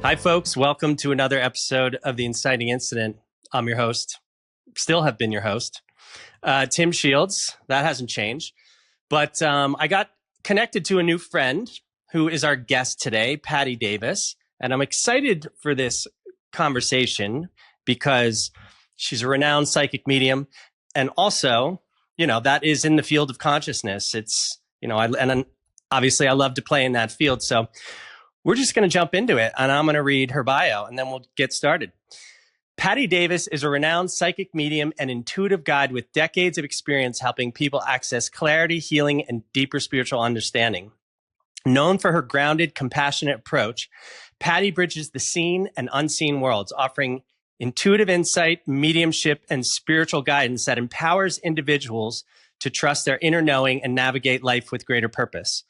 Hi, folks. Welcome to another episode of The Inciting Incident. I'm your host, still have been your host, Tim Shields. That hasn't changed. But I got connected to a new friend who is our guest today, Patty Davis. And I'm excited for this conversation because she's a renowned psychic medium. And also, that is in the field of consciousness. It's, and obviously I love to play in that field. So we're just going to jump into it, and I'm going to read her bio, and then we'll get started. Patty Davis is a renowned psychic medium and intuitive guide with decades of experience helping people access clarity, healing, and deeper spiritual understanding. Known for her grounded, compassionate approach, Patty bridges the seen and unseen worlds, offering intuitive insight, mediumship, and spiritual guidance that empowers individuals to trust their inner knowing and navigate life with greater purpose.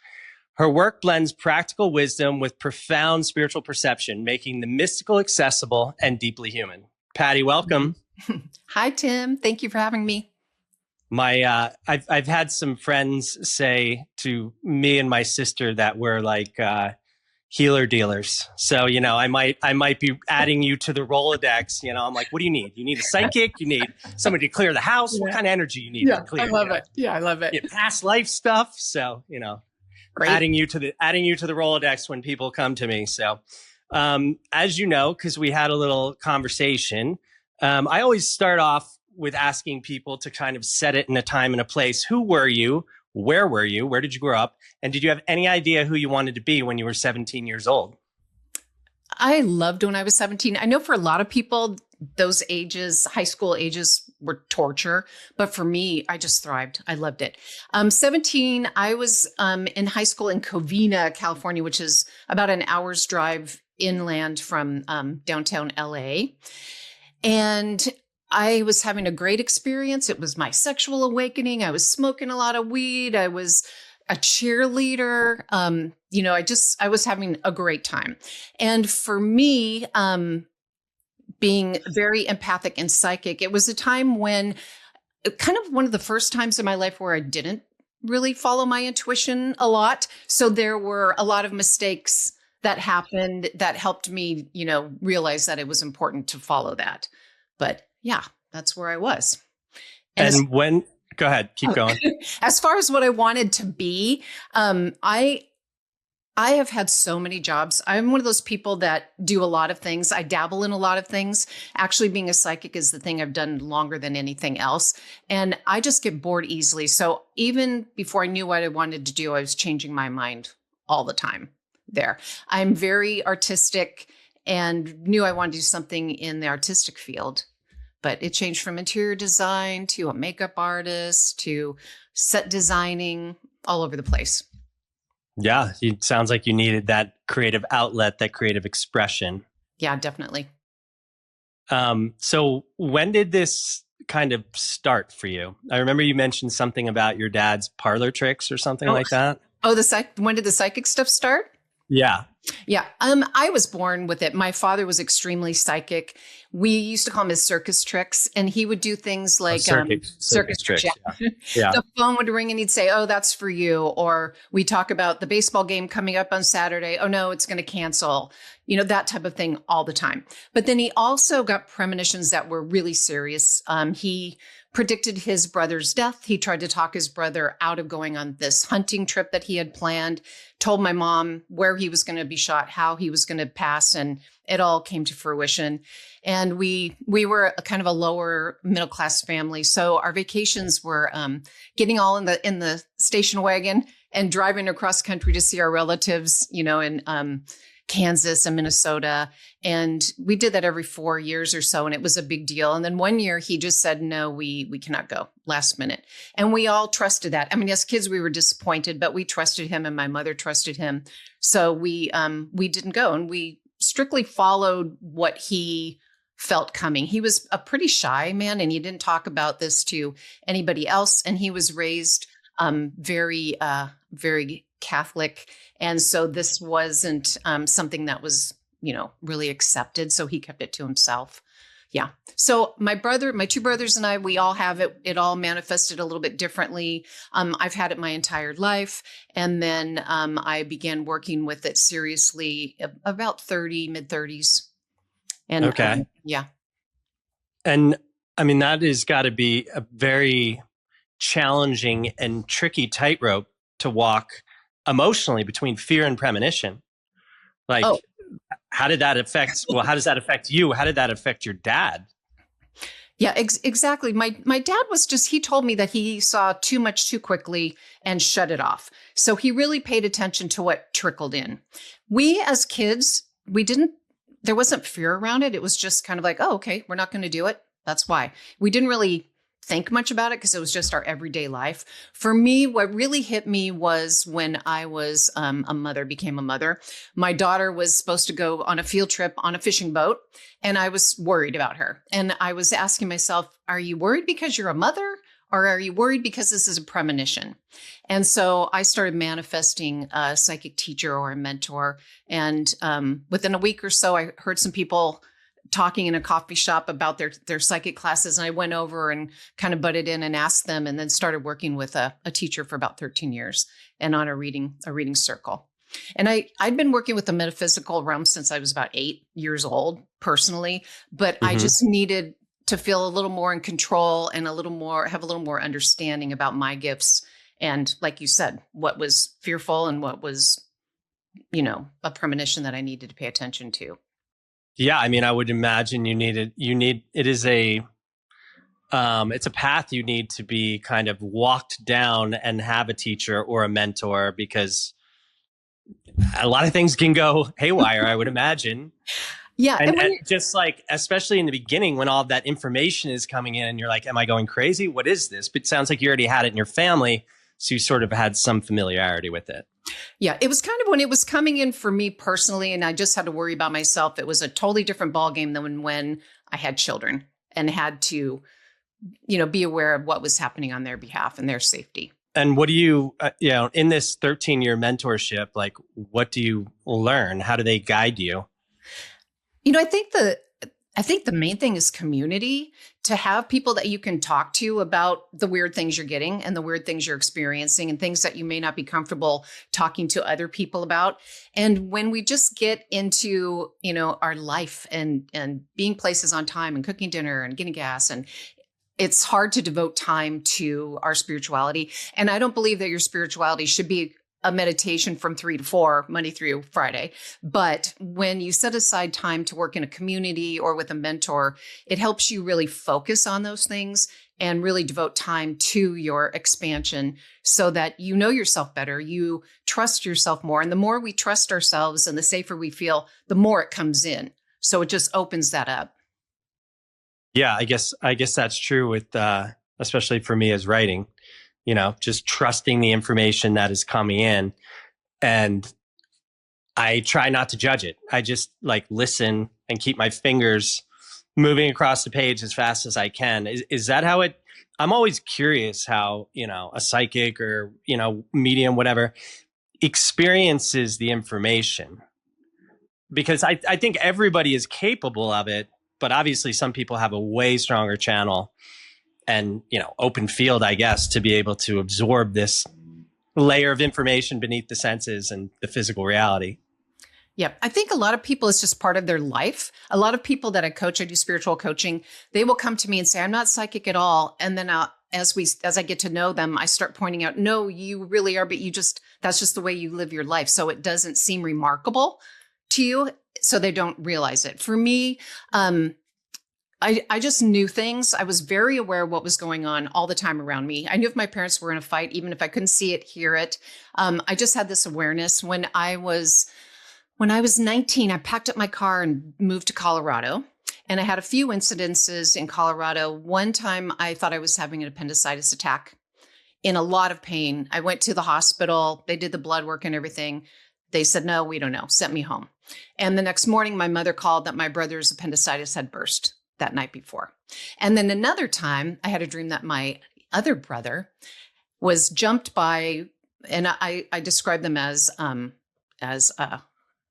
Her work blends practical wisdom with profound spiritual perception, making the mystical accessible and deeply human. Patty, welcome. Hi, Tim. Thank you for having me. I've had some friends say to me and my sister that we're like healer dealers. So I might be adding you to the Rolodex. I'm like, what do you need? You need a psychic. You need somebody to clear the house. Yeah. What kind of energy you need to clear? I love it. Yeah, I love it. Past life stuff. So Great. adding you to the Rolodex when people come to me. So, as you know, because we had a little conversation, I always start off with asking people to kind of set it in a time and a place. Who were you? Where were you? Where did you grow up? And did you have any idea who you wanted to be when you were 17 years old? I loved when I was 17. I know for a lot of people, those ages, high school ages, were torture. But for me, I just thrived. I loved it. 17, I was in high school in Covina, California, which is about an hour's drive inland from downtown LA. And I was having a great experience. It was my sexual awakening. I was smoking a lot of weed. I was a cheerleader. I was having a great time. And for me, being very empathic and psychic, it was a time when kind of one of the first times in my life where I didn't really follow my intuition a lot. So there were a lot of mistakes that happened that helped me, realize that it was important to follow that. But yeah, that's where I was. Go ahead, keep going. As far as what I wanted to be, I have had so many jobs. I'm one of those people that do a lot of things. I dabble in a lot of things. Actually, being a psychic is the thing I've done longer than anything else. And I just get bored easily. So even before I knew what I wanted to do, I was changing my mind all the time there. I'm very artistic and knew I wanted to do something in the artistic field. But it changed from interior design to a makeup artist to set designing, all over the place. Yeah, it sounds like you needed that creative outlet, that creative expression. Yeah, definitely. So when did this kind of start for you? I remember you mentioned something about your dad's parlor tricks or something like that. Oh, when did the psychic stuff start? Yeah. Yeah. I was born with it. My father was extremely psychic. We used to call him his circus tricks, and he would do things like circus tricks. Yeah. The phone would ring and he'd say, "Oh, that's for you." Or we talk about the baseball game coming up on Saturday. "Oh no, it's going to cancel." That type of thing all the time. But then he also got premonitions that were really serious. He predicted his brother's death. He tried to talk his brother out of going on this hunting trip that he had planned, told my mom where he was going to be shot, how he was going to pass, and it all came to fruition. And we were a kind of a lower middle class family, so our vacations were getting all in the station wagon and driving across country to see our relatives, in Kansas and Minnesota. And we did that every 4 years or so. And it was a big deal. And then one year he just said, "No, we cannot go," last minute. And we all trusted that. I mean, as kids, we were disappointed, but we trusted him and my mother trusted him. So we didn't go, and we strictly followed what he felt coming. He was a pretty shy man, and he didn't talk about this to anybody else. And he was raised very, very Catholic. And so this wasn't something that was, really accepted. So he kept it to himself. Yeah. So my two brothers and I, we all have it. It all manifested a little bit differently. I've had it my entire life. And then I began working with it seriously about mid 30s. And Okay. yeah. And I mean, that has got to be a very challenging and tricky tightrope to walk emotionally between fear and premonition. Like, how did that affect, well, how does that affect you? How did that affect your dad? Yeah, exactly. My dad was he told me that he saw too much too quickly and shut it off. So he really paid attention to what trickled in. We as kids, there wasn't fear around it. It was just kind of like, oh, okay, we're not going to do it. That's why. We didn't really think much about it because it was just our everyday life. For me, what really hit me was when I was became a mother. My daughter was supposed to go on a field trip on a fishing boat, and I was worried about her. And I was asking myself, are you worried because you're a mother? Or are you worried because this is a premonition? And so I started manifesting a psychic teacher or a mentor. And within a week or so, I heard some people talking in a coffee shop about their psychic classes. And I went over and kind of butted in and asked them, and then started working with a teacher for about 13 years and on a reading circle. And I'd been working with the metaphysical realm since I was about 8 years old personally, but I just needed to feel a little more in control and have a little more understanding about my gifts. And like you said, what was fearful and what was, a premonition that I needed to pay attention to. Yeah. I mean, I would imagine it's a path you need to be kind of walked down and have a teacher or a mentor, because a lot of things can go haywire, I would imagine. Yeah. And just like, especially in the beginning when all of that information is coming in and you're like, am I going crazy? What is this? But it sounds like you already had it in your family. So you sort of had some familiarity with it. Yeah, it was kind of when it was coming in for me personally, and I just had to worry about myself. It was a totally different ballgame than when I had children and had to, be aware of what was happening on their behalf and their safety. And what do you, in this 13-year mentorship, like, what do you learn? How do they guide you? I think the main thing is community, to have people that you can talk to about the weird things you're getting and the weird things you're experiencing and things that you may not be comfortable talking to other people about. And when we just get into, our life and being places on time and cooking dinner and getting gas, and it's hard to devote time to our spirituality. And I don't believe that your spirituality should be a meditation from 3 to 4, Monday through Friday. But when you set aside time to work in a community or with a mentor, it helps you really focus on those things and really devote time to your expansion so that you know yourself better, you trust yourself more. And the more we trust ourselves and the safer we feel, the more it comes in. So it just opens that up. Yeah, I guess that's true with, especially for me as writing. Just trusting the information that is coming in. And I try not to judge it. I just listen and keep my fingers moving across the page as fast as I can. Is that how I'm always curious how, a psychic or, medium, whatever, experiences the information. Because I think everybody is capable of it, but obviously some people have a way stronger channel and, open field, I guess, to be able to absorb this layer of information beneath the senses and the physical reality. Yeah, I think a lot of people, it's just part of their life. A lot of people that I coach, I do spiritual coaching, they will come to me and say, I'm not psychic at all. And then as I get to know them, I start pointing out, no, you really are, but that's just the way you live your life. So it doesn't seem remarkable to you. So they don't realize it. For me, I just knew things. I was very aware of what was going on all the time around me. I knew if my parents were in a fight, even if I couldn't see it, hear it. I just had this awareness. When I was 19, I packed up my car and moved to Colorado. And I had a few incidences in Colorado. One time I thought I was having an appendicitis attack, in a lot of pain. I went to the hospital. They did the blood work and everything. They said, no, we don't know, sent me home. And the next morning, my mother called that my brother's appendicitis had burst that night before. And then another time I had a dream that my other brother was jumped by, and I describe them as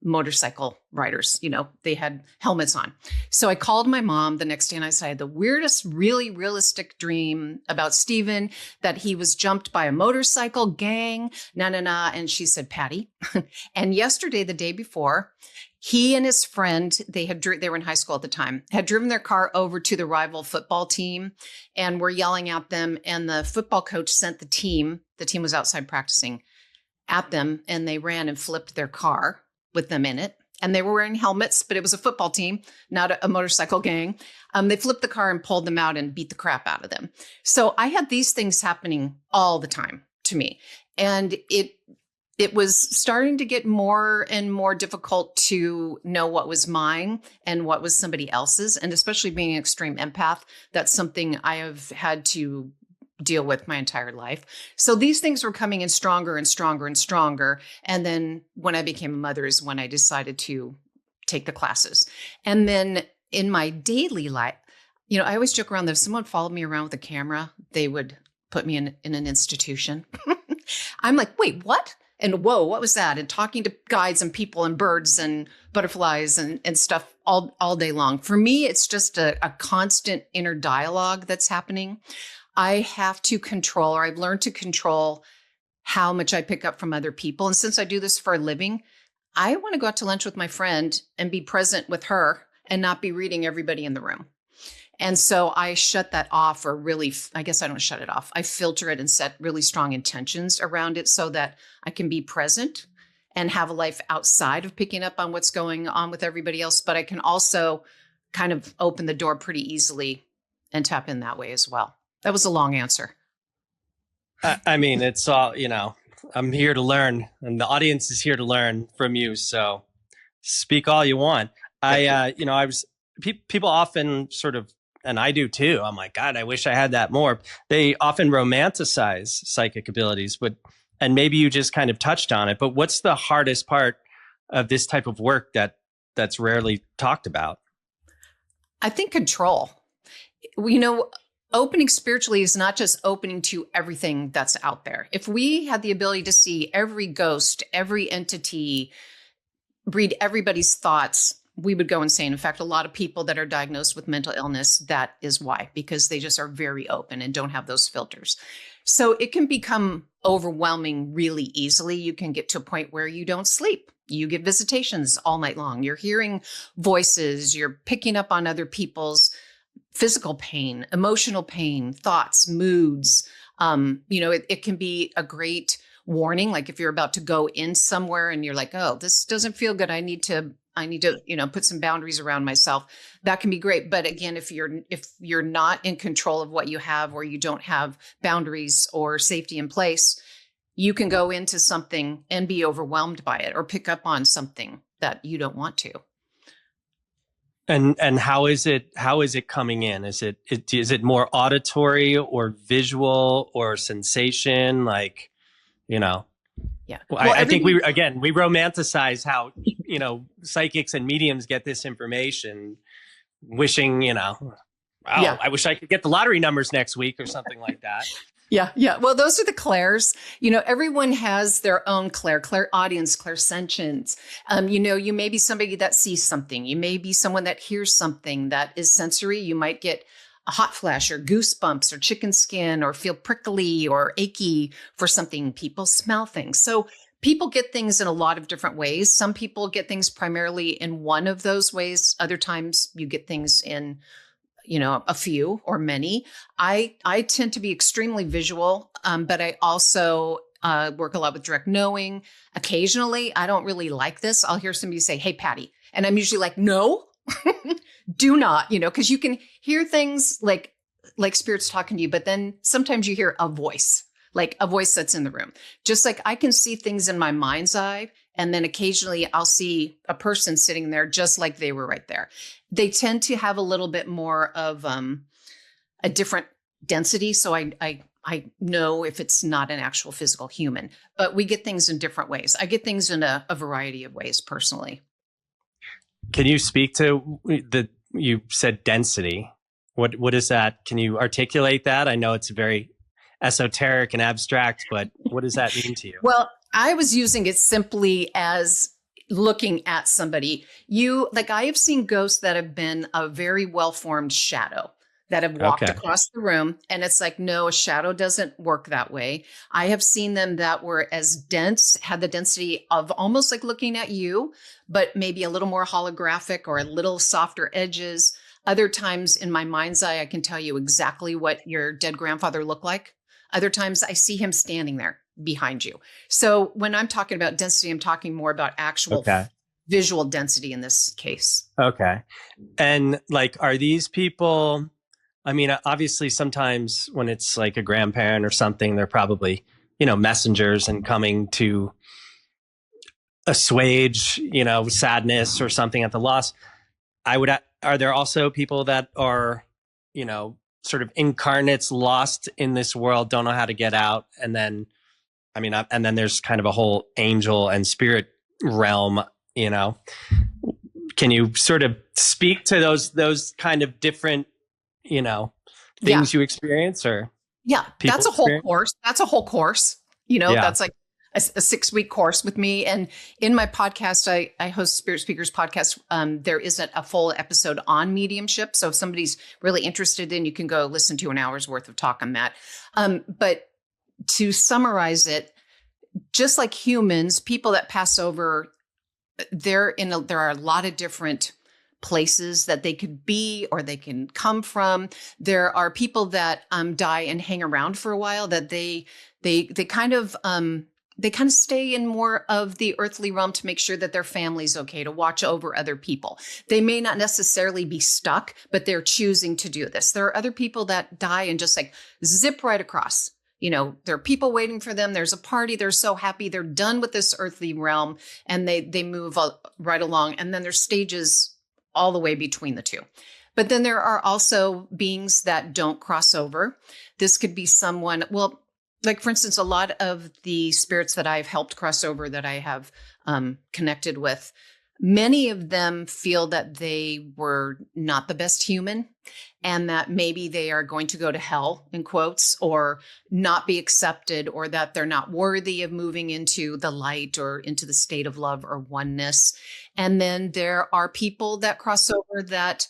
motorcycle riders. They had helmets on. So I called my mom the next day and I said, I had the weirdest, really realistic dream about Steven, that he was jumped by a motorcycle gang, And she said, Patty. And yesterday, the day before, he and his friend, they were in high school at the time, had driven their car over to the rival football team and were yelling at them. And the football coach sent the team was outside practicing, at them, and they ran and flipped their car with them in it. And they were wearing helmets, but it was a football team, not a motorcycle gang. They flipped the car and pulled them out and beat the crap out of them. So I had these things happening all the time to me. And it was starting to get more and more difficult to know what was mine and what was somebody else's. And especially being an extreme empath, that's something I have had to deal with my entire life. So these things were coming in stronger and stronger and stronger. And then when I became a mother is when I decided to take the classes. And then in my daily life, I always joke around that if someone followed me around with a camera, they would put me in an institution. I'm like, wait, what? And whoa, what was that? And talking to guides and people and birds and butterflies and stuff all day long. For me, it's just a constant inner dialogue that's happening. I have to control, or I've learned to control how much I pick up from other people. And since I do this for a living, I want to go out to lunch with my friend and be present with her and not be reading everybody in the room. And so I shut that off, or really, I guess I don't shut it off. I filter it and set really strong intentions around it so that I can be present and have a life outside of picking up on what's going on with everybody else. But I can also kind of open the door pretty easily and tap in that way as well. That was a long answer. I mean, it's all, I'm here to learn, and the audience is here to learn from you. So speak all you want. People often sort of, and I do too. I'm like, God, I wish I had that more. They often romanticize psychic abilities, and maybe you just kind of touched on it, but what's the hardest part of this type of work that's rarely talked about? I think control. Opening spiritually is not just opening to everything that's out there. If we had the ability to see every ghost, every entity, read everybody's thoughts, we would go insane. In fact, a lot of people that are diagnosed with mental illness, that is why, because they just are very open and don't have those filters. So it can become overwhelming really easily. You can get to a point where you don't sleep. You get visitations all night long. You're hearing voices. You're picking up on other people's physical pain, emotional pain, thoughts, moods. It can be a great warning. Like if you're about to go in somewhere and you're like, oh, this doesn't feel good. I need to, put some boundaries around myself. That can be great. But again, if you're not in control of what you have, or you don't have boundaries or safety in place, you can go into something and be overwhelmed by it, or pick up on something that you don't want to. And how is it coming in? Is it more auditory or visual or sensation? Like, Yeah. Well, I think we romanticize how, psychics and mediums get this information, wishing, wow, yeah, I wish I could get the lottery numbers next week or something like that. Yeah. Yeah. Well, those are the clairs. Everyone has their own clairaudience, clairsentience. You may be somebody that sees something. You may be someone that hears something that is sensory. You might get a hot flash or goosebumps or chicken skin, or feel prickly or achy for something. People smell things. So people get things in a lot of different ways. Some people get things primarily in one of those ways. Other times you get things in a few or many. I tend to be extremely visual, but I also work a lot with direct knowing. Occasionally, I don't really like this. I'll hear somebody say, "Hey, Patty," and I'm usually like, "No, do not," because you can hear things like spirits talking to you, but then sometimes you hear a voice that's in the room. Just like I can see things in my mind's eye, and then occasionally I'll see a person sitting there just like they were right there. They tend to have a little bit more of a different density. So I know if it's not an actual physical human, but we get things in different ways. I get things in a variety of ways personally. Can you speak to you said density. What is that? Can you articulate that? I know it's very esoteric and abstract, but what does that mean to you? Well, I was using it simply as looking at somebody. I have seen ghosts that have been a very well-formed shadow that have walked across the room. And it's like, no, a shadow doesn't work that way. I have seen them that were as dense, had the density of almost like looking at you, but maybe a little more holographic or a little softer edges. Other times in my mind's eye, I can tell you exactly what your dead grandfather looked like. Other times I see him standing there behind you. So when I'm talking about density, I'm talking more about actual visual density in this case. Okay. And like, are these people, I mean, obviously sometimes when it's like a grandparent or something, they're probably, messengers and coming to assuage, sadness or something at the loss. Are there also people that are, sort of incarnates lost in this world, don't know how to get out? And then, and then there's kind of a whole angel and spirit realm, Can you sort of speak to those kind of different, things you experience or? Yeah, that's a whole course. That's a whole course. That's like a 6-week course with me. And in my podcast, I host Spirit Speakers podcast. There isn't a full episode on mediumship. So if somebody's really interested in, you can go listen to an hour's worth of talk on that. But to summarize it, just like humans, people that pass over, there are a lot of different places that they could be or they can come from. There are people that die and hang around for a while, that they kind of stay in more of the earthly realm to make sure that their family's okay, to watch over other people. They may not necessarily be stuck, but they're choosing to do this. There are other people that die and just like zip right across. There are people waiting for them. There's a party. They're so happy. They're done with this earthly realm and they move right along. And then there's stages all the way between the two. But then there are also beings that don't cross over. This could be someone, well, like for instance, a lot of the spirits that I've helped cross over, that I have connected with, many of them feel that they were not the best human and that maybe they are going to go to hell, in quotes, or not be accepted, or that they're not worthy of moving into the light or into the state of love or oneness. And then there are people that cross over that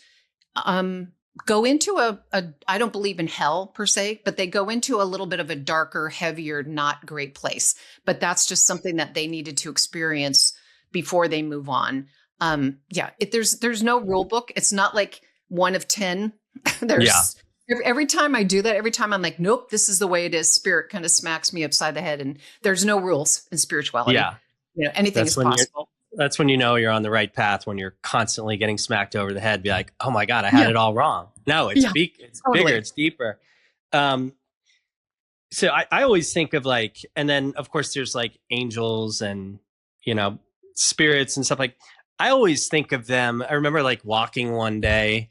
go into I don't believe in hell per se, but they go into a little bit of a darker, heavier, not great place. But that's just something that they needed to experience before they move on. There's no rule book. It's not like 1 of 10. Every time I do that, every time I'm like, nope, this is the way it is. Spirit kind of smacks me upside the head, and there's no rules in spirituality. Yeah. Anything is possible. That's when you're on the right path, when you're constantly getting smacked over the head, be like, oh my God, I had it all wrong. No, it's bigger, it's deeper. So I always think of like, and then of course there's like angels and, spirits and stuff. Like I always think of them. I remember like walking one day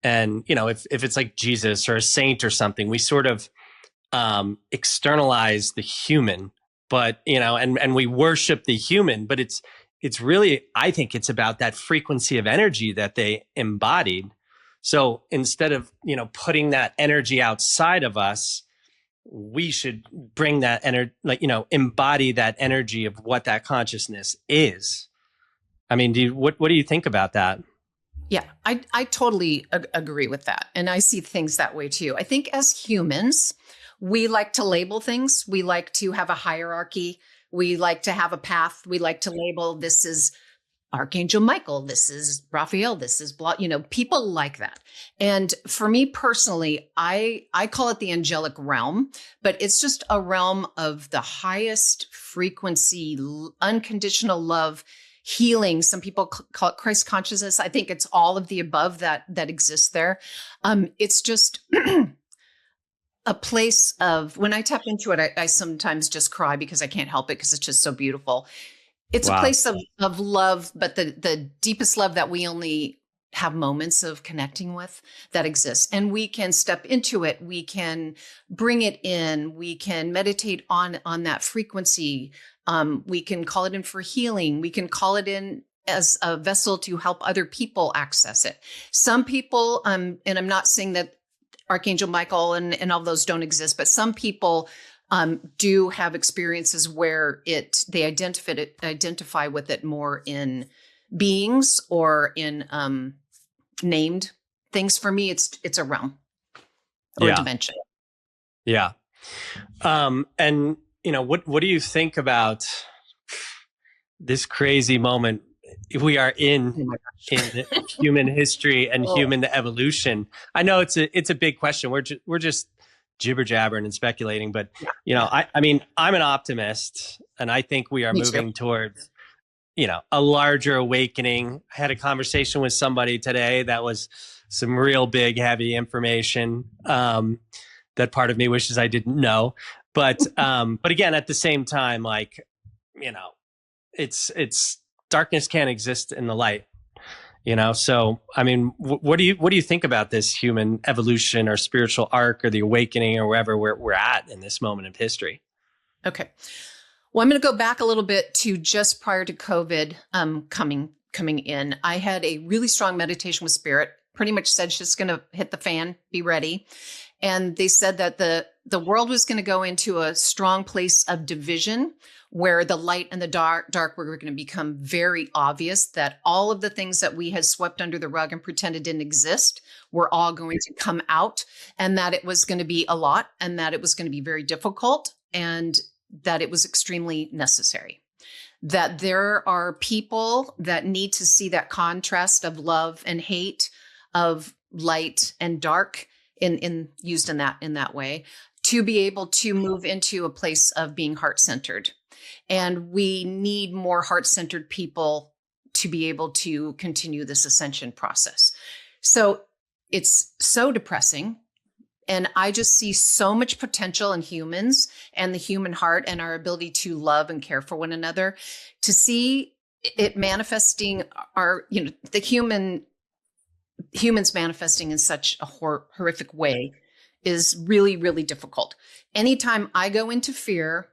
and, if it's like Jesus or a saint or something, we sort of externalize the human, but, and we worship the human, but it's really, I think it's about that frequency of energy that they embodied. So instead of, putting that energy outside of us, we should bring that energy, embody that energy of what that consciousness is. I mean, what do you think about that? Yeah, I totally agree with that. And I see things that way too. I think as humans, we like to label things. We like to have a hierarchy. We like to have a path. We like to label, this is Archangel Michael, this is Raphael, this is blah, people like that. And for me personally, I call it the angelic realm, but it's just a realm of the highest frequency, unconditional love, healing. Some people call it Christ consciousness. I think it's all of the above that exists there. It's just a place of, when I tap into it, I sometimes just cry because I can't help it, because it's just so beautiful. It's a place of love, but the deepest love that we only have moments of connecting with, that exists. And we can step into it. We can bring it in. We can meditate on that frequency. We can call it in for healing. We can call it in as a vessel to help other people access it. Some people, and I'm not saying that Archangel Michael and all those don't exist, but some people do have experiences where they identify with it more in beings or in named things. For me, it's a realm or a dimension. Yeah. And what do you think about this crazy moment we are in human history and human evolution? I know it's a big question. We're just jibber jabbering and speculating, but I mean, I'm an optimist, and I think we are moving towards a larger awakening. I had a conversation with somebody today that was some real big, heavy information that part of me wishes I didn't know. But again, at the same time, like, it's darkness can't exist in the light. So I mean, what do you think about this human evolution or spiritual arc or the awakening or wherever we're at in this moment of history? Okay. Well, I'm going to go back a little bit to just prior to COVID coming in. I had a really strong meditation with Spirit. Pretty much said she's going to hit the fan, be ready. And they said that the world was going to go into a strong place of division, where the light and the dark were going to become very obvious, that all of the things that we had swept under the rug and pretended didn't exist were all going to come out, and that it was going to be a lot, and that it was going to be very difficult, and that it was extremely necessary. That there are people that need to see that contrast of love and hate, of light and dark, used in that way, to be able to move into a place of being heart-centered. And we need more heart-centered people to be able to continue this ascension process. So it's so depressing. And I just see so much potential in humans and the human heart and our ability to love and care for one another. To see it manifesting humans manifesting in such a horrific way is really, really difficult. Anytime I go into fear,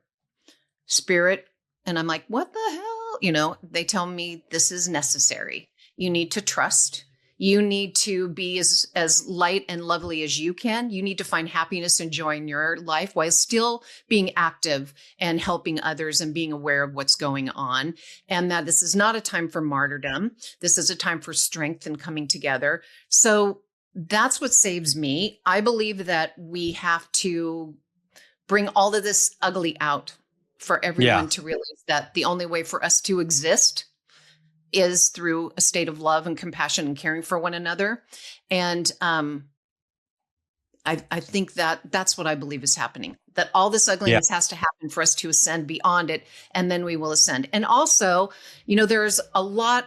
Spirit, and I'm like, what the hell? They tell me this is necessary. You need to trust. You need to be as light and lovely as you can. You need to find happiness and joy in your life while still being active and helping others and being aware of what's going on. And that this is not a time for martyrdom. This is a time for strength and coming together. So that's what saves me. I believe that we have to bring all of this ugly out for everyone to realize that the only way for us to exist is through a state of love and compassion and caring for one another. And I think that's what I believe is happening, that all this ugliness has to happen for us to ascend beyond it, and then we will ascend. And also, there's a lot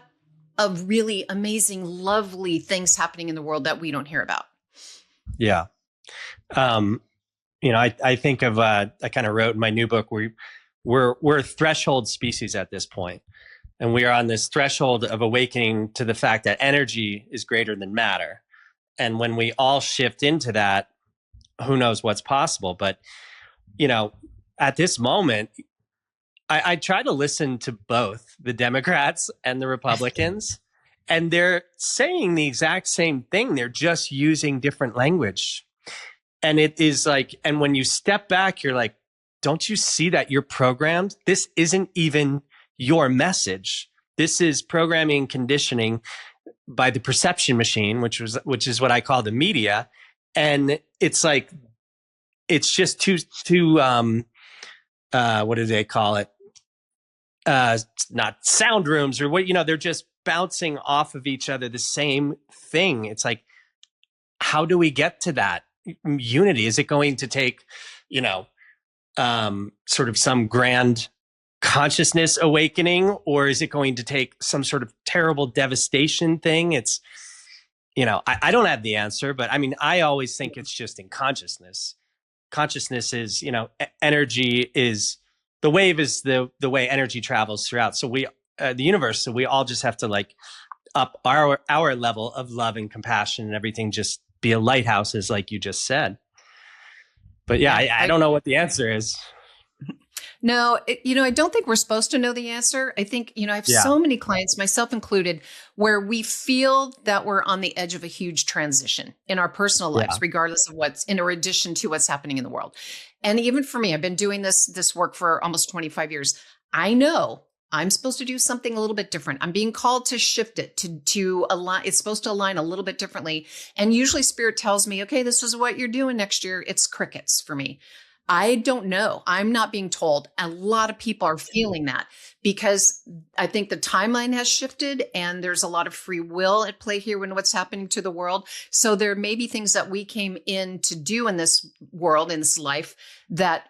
of really amazing, lovely things happening in the world that we don't hear about. Yeah. I think of, I kind of wrote in my new book, we're a threshold species at this point. And we are on this threshold of awakening to the fact that energy is greater than matter. And when we all shift into that, who knows what's possible. But, at this moment, I try to listen to both the Democrats and the Republicans, and they're saying the exact same thing. They're just using different language. And it is like, and when you step back, you're like, don't you see that you're programmed? This isn't even your message. This is programming and conditioning by the perception machine, which is what I call the media. And it's like, it's just too what do they call it? Not sound rooms or what, they're just bouncing off of each other, the same thing. It's like, how do we get to that unity? Is it going to take, sort of some grand consciousness awakening, or is it going to take some sort of terrible devastation thing? It's, I don't have the answer, but I mean, I always think it's just in consciousness. Consciousness is, energy is, the wave is the way energy travels throughout. So the universe, so we all just have to like up our level of love and compassion and everything, just be a lighthouse, as like you just said. But I don't know what the answer is. No, I don't think we're supposed to know the answer. I think, I have so many clients, myself included, where we feel that we're on the edge of a huge transition in our personal lives, regardless of in addition to what's happening in the world. And even for me, I've been doing this work for almost 25 years. I know I'm supposed to do something a little bit different. I'm being called to shift it to align. It's supposed to align a little bit differently. And usually spirit tells me, okay, this is what you're doing next year. It's crickets for me. I don't know. I'm not being told. A lot of people are feeling that because I think the timeline has shifted and there's a lot of free will at play here when what's happening to the world. So there may be things that we came in to do in this world, in this life, that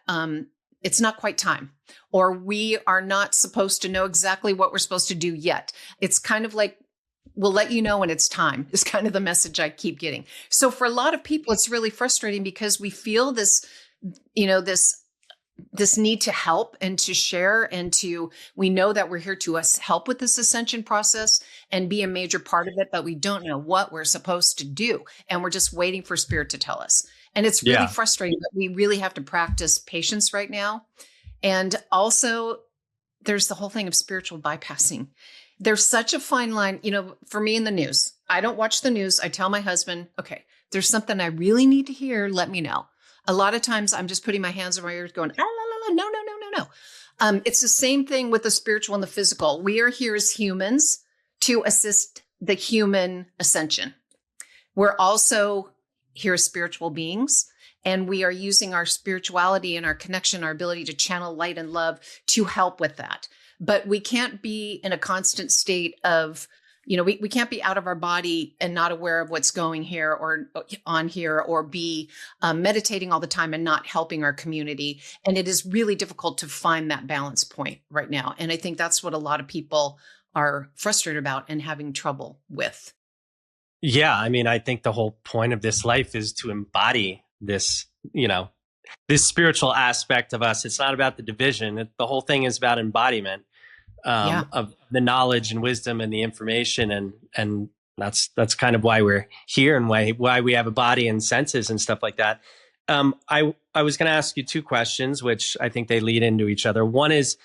it's not quite time, or we are not supposed to know exactly what we're supposed to do yet. It's kind of like, we'll let you know when it's time, is kind of the message I keep getting. So for a lot of people, it's really frustrating because we feel this, this need to help and to share, and we know that we're here to help with this ascension process and be a major part of it, but we don't know what we're supposed to do. And we're just waiting for spirit to tell us. And it's really frustrating, but we really have to practice patience right now. And also there's the whole thing of spiritual bypassing. There's such a fine line, for me in the news. I don't watch the news. I tell my husband, okay, there's something I really need to hear. Let me know. A lot of times I'm just putting my hands over my ears going, no. It's the same thing with the spiritual and the physical. We are here as humans to assist the human ascension. We're also here as spiritual beings, and we are using our spirituality and our connection, our ability to channel light and love to help with that. But we can't be in a constant state of, we can't be out of our body and not aware of what's going here or on here, or be meditating all the time and not helping our community. And it is really difficult to find that balance point right now. And I think that's what a lot of people are frustrated about and having trouble with. Yeah. I mean, I think the whole point of this life is to embody this, this spiritual aspect of us. It's not about the division. The whole thing is about embodiment. Of the knowledge and wisdom and the information, and that's kind of why we're here and why we have a body and senses and stuff like that. I was going to ask you two questions, which I think they lead into each other. One is,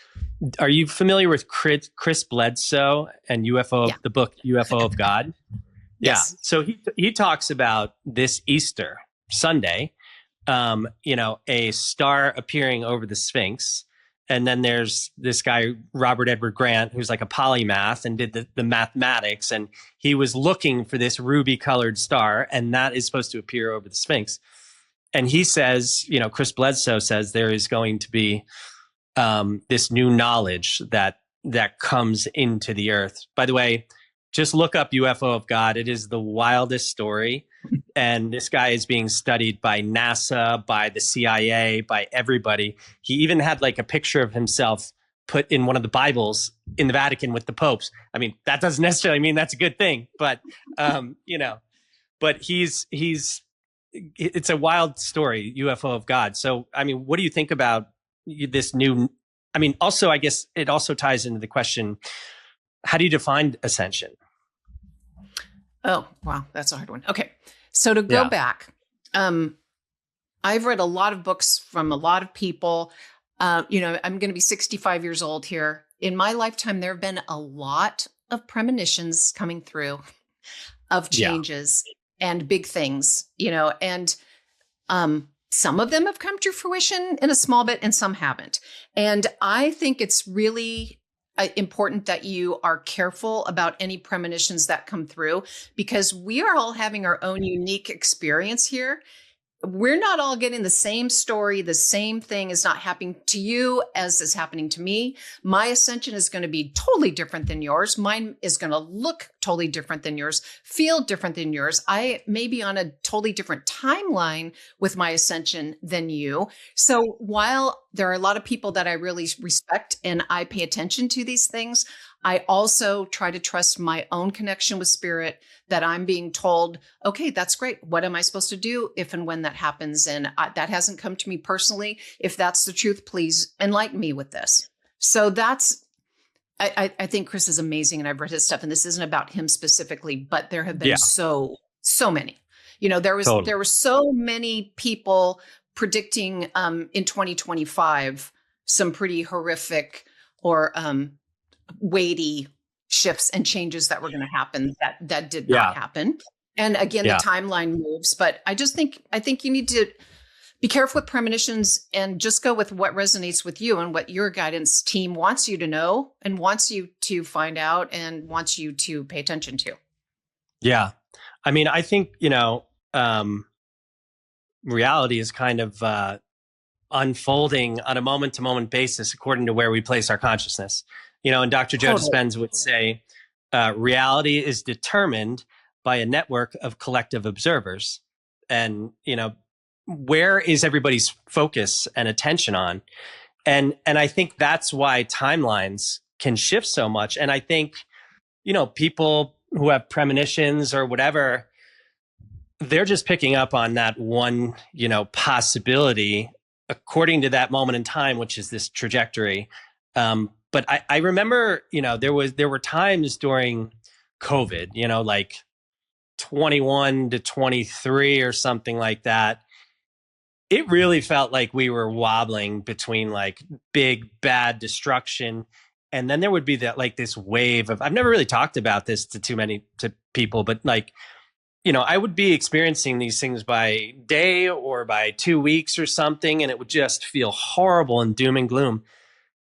are you familiar with Chris Bledsoe and the book UFO of God? Yes. Yeah. So he talks about this Easter Sunday, a star appearing over the Sphinx. And then there's this guy, Robert Edward Grant, who's like a polymath and did the mathematics. And he was looking for this ruby colored star, and that is supposed to appear over the Sphinx. And he says, Chris Bledsoe says there is going to be this new knowledge that comes into the earth. By the way, just look up UFO of God. It is the wildest story. And this guy is being studied by NASA, by the CIA, by everybody. He even had like a picture of himself put in one of the Bibles in the Vatican with the popes. I mean, that doesn't necessarily mean that's a good thing, but but it's a wild story, UFO of God. So, I mean, what do you think about this new? I mean, also, I guess it also ties into the question: how do you define ascension? Oh, wow. That's a hard one. Okay. So to go back, I've read a lot of books from a lot of people. I'm going to be 65 years old here. In my lifetime, there have been a lot of premonitions coming through of changes and big things, and some of them have come to fruition in a small bit and some haven't. And I think it's really important that you are careful about any premonitions that come through, because we are all having our own unique experience here. We're not all getting the same story. The same thing is not happening to you as is happening to me. My ascension is going to be totally different than yours. Mine is going to look totally different than yours, feel different than yours. I may be on a totally different timeline with my ascension than you. So while there are a lot of people that I really respect and I pay attention to these things, I also try to trust my own connection with spirit, that I'm being told, okay, that's great. What am I supposed to do if and when that happens? And that hasn't come to me personally. If that's the truth, please enlighten me with this. So I think Chris is amazing, and I've read his stuff, and this isn't about him specifically, but there have been so many. There were so many people predicting in 2025 some pretty horrific or weighty shifts and changes that were going to happen that did not happen. And again, the timeline moves, but I think you need to Be careful with premonitions and just go with what resonates with you and what your guidance team wants you to know and wants you to find out and wants you to pay attention to. Yeah. I mean, I think, reality is kind of unfolding on a moment to moment basis according to where we place our consciousness. And Dr. Joe Dispenza would say, reality is determined by a network of collective observers. And, where is everybody's focus and attention on? And I think that's why timelines can shift so much. And I think, people who have premonitions or whatever, they're just picking up on that one, possibility according to that moment in time, which is this trajectory. But I remember, there were times during COVID, like 21 to 23 or something like that. It really felt like we were wobbling between like big, bad destruction. And then there would be that like this wave of, I've never really talked about this to people, but like, I would be experiencing these things by day or by 2 weeks or something, and it would just feel horrible and doom and gloom.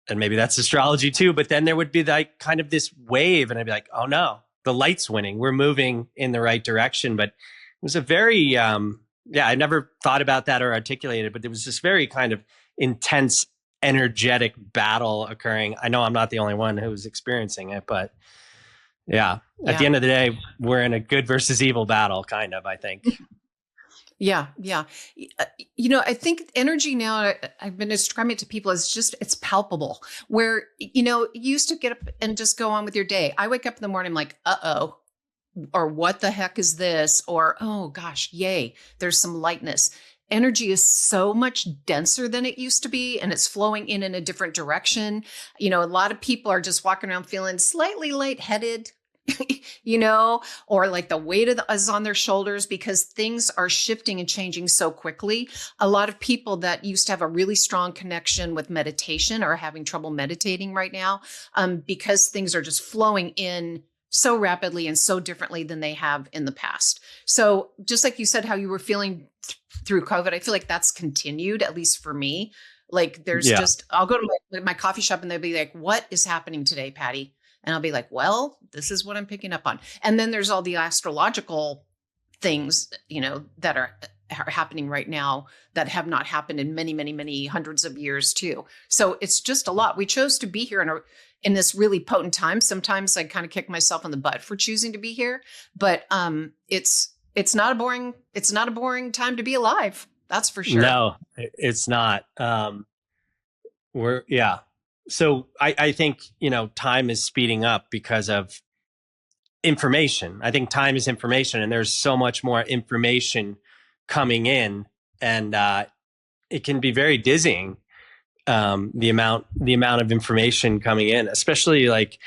And maybe that's astrology too. But then there would be like kind of this wave, and I'd be like, oh no, the light's winning. We're moving in the right direction. But it was a very, I never thought about that or articulated, but it was this very kind of intense, energetic battle occurring. I know I'm not the only one who was experiencing it, but at the end of the day, we're in a good versus evil battle, kind of, I think. Yeah. I think energy now, I've been describing it to people as just, it's palpable, where, you used to get up and just go on with your day. I wake up in the morning, I'm like, uh-oh, or what the heck is this? Or, oh gosh, yay, there's some lightness. Energy is so much denser than it used to be, and it's flowing in a different direction. A lot of people are just walking around feeling slightly lightheaded, or like the weight is on their shoulders because things are shifting and changing so quickly. A lot of people that used to have a really strong connection with meditation are having trouble meditating right now, because things are just flowing in so rapidly and so differently than they have in the past. So just like you said, how you were feeling through COVID, I feel like that's continued, at least for me. Like there's just, I'll go to my coffee shop and they'll be like, what is happening today, Patty? And I'll be like, well, this is what I'm picking up on. And then there's all the astrological things, that are happening right now that have not happened in many, many, many hundreds of years too. So it's just a lot. We chose to be here in this really potent time. Sometimes I kind of kick myself in the butt for choosing to be here, but it's not a boring time to be alive. That's for sure. No, it's not. So I think, time is speeding up because of information. I think time is information, and there's so much more information coming in, and it can be very dizzying. The amount of information coming in, especially like,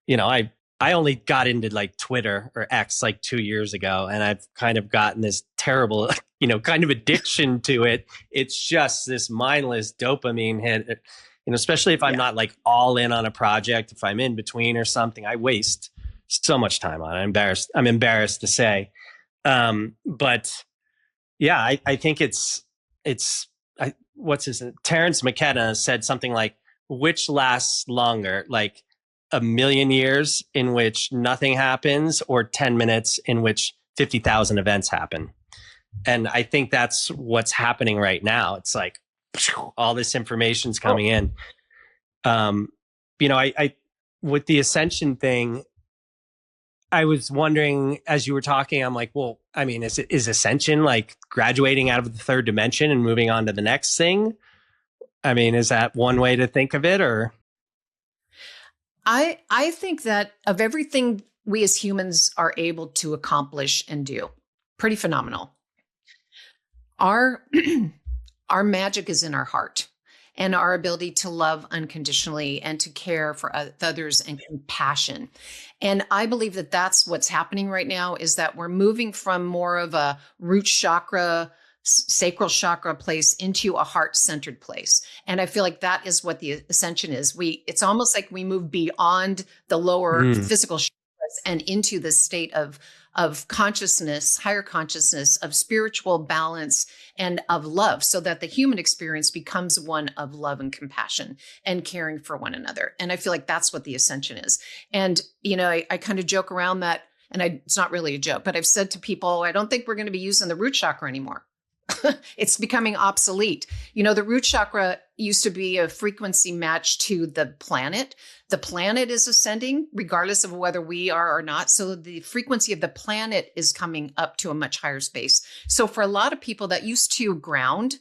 I only got into like Twitter or X like 2 years ago, and I've kind of gotten this terrible, kind of addiction to it. It's just this mindless dopamine hit. Especially if I'm not like all in on a project, if I'm in between or something, I waste so much time on it. I'm embarrassed to say. But yeah, I think what's his name? Terrence McKenna said something like, which lasts longer, like 1,000,000 years in which nothing happens, or 10 minutes in which 50,000 events happen. And I think that's what's happening right now. It's like, all this information's coming in. I with the ascension thing, I was wondering as you were talking, I'm like, well, I mean, is ascension like graduating out of the third dimension and moving on to the next thing? I mean, is that one way to think of it? Or I think that of everything we as humans are able to accomplish and do, pretty phenomenal. Our magic is in our heart and our ability to love unconditionally and to care for others and compassion. And I believe that that's what's happening right now, is that we're moving from more of a root chakra, sacral chakra place into a heart-centered place. And I feel like that is what the ascension is. It's almost like we move beyond the lower physical chakras and into the state of consciousness, higher consciousness, of spiritual balance and of love, so that the human experience becomes one of love and compassion and caring for one another. And I feel like that's what the ascension is. And, I kind of joke around that, and it's not really a joke, but I've said to people, I don't think we're going to be using the root chakra anymore. It's becoming obsolete. The root chakra used to be a frequency match to the planet. The planet is ascending regardless of whether we are or not. So the frequency of the planet is coming up to a much higher space. So for a lot of people that used to ground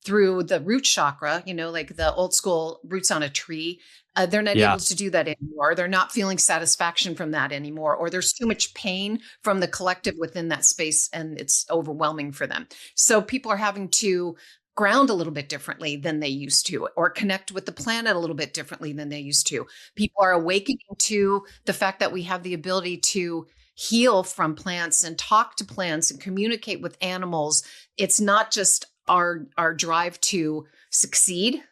through the root chakra, like the old school roots on a tree, they're not able to do that anymore. They're not feeling satisfaction from that anymore, or there's too much pain from the collective within that space, and it's overwhelming for them. So people are having to ground a little bit differently than they used to, or connect with the planet a little bit differently than they used to. People are awakening to the fact that we have the ability to heal from plants and talk to plants and communicate with animals. It's not just our drive to succeed.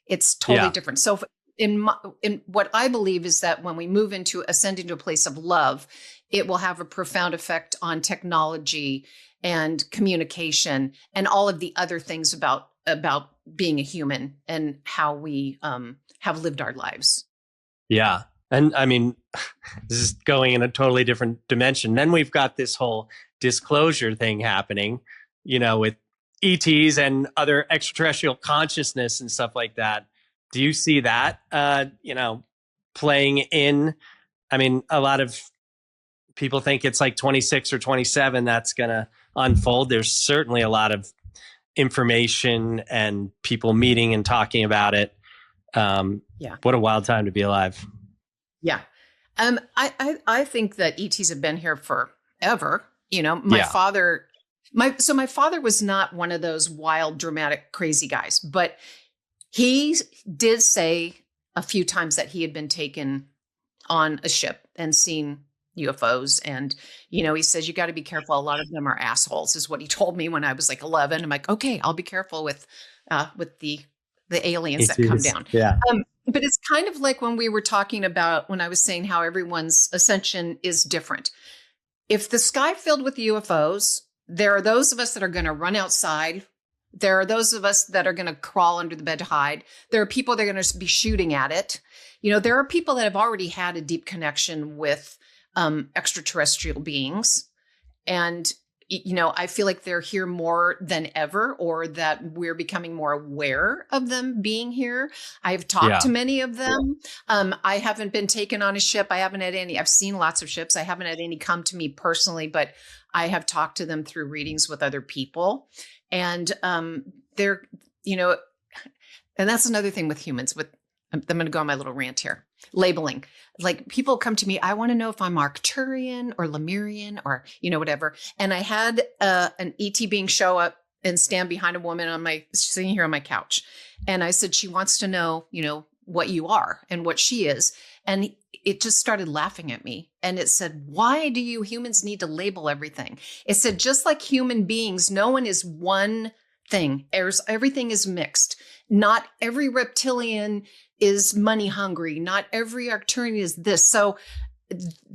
It's totally different. So in what I believe is that when we move into ascending to a place of love, it will have a profound effect on technology and communication and all of the other things about being a human and how we have lived our lives. Yeah. And I mean, this is going in a totally different dimension. Then we've got this whole disclosure thing happening, with ETs and other extraterrestrial consciousness and stuff like that. Do you see that, playing in? I mean, a lot of people think it's like 26 or 27 that's going to unfold. There's certainly a lot of information and people meeting and talking about it. What a wild time to be alive. Yeah. I think that ETs have been here forever. My father was not one of those wild, dramatic, crazy guys, but he did say a few times that he had been taken on a ship and seen UFOs. And, he says, you got to be careful. A lot of them are assholes, is what he told me when I was like 11. I'm like, okay, I'll be careful with the aliens that come down. Yeah. But it's kind of like when we were talking about, when I was saying how everyone's ascension is different. If the sky filled with UFOs, there are those of us that are going to run outside. There are those of us that are going to crawl under the bed to hide. There are people that are going to be shooting at it. There are people that have already had a deep connection with extraterrestrial beings. And, I feel like they're here more than ever, or that we're becoming more aware of them being here. I've talked to many of them. I haven't been taken on a ship. I've seen lots of ships. I haven't had any come to me personally, but I have talked to them through readings with other people. And they're, and that's another thing with humans. I'm going to go on my little rant here. Labeling. Like, people come to me, I want to know if I'm Arcturian or Lemurian or, whatever. And I had an ET being show up and stand behind a woman sitting here on my couch. And I said, she wants to know, what you are and what she is. And it just started laughing at me. And it said, why do you humans need to label everything? It said, just like human beings, no one is one thing. Everything is mixed. Not every reptilian is money hungry. Not every Arcturian is this. So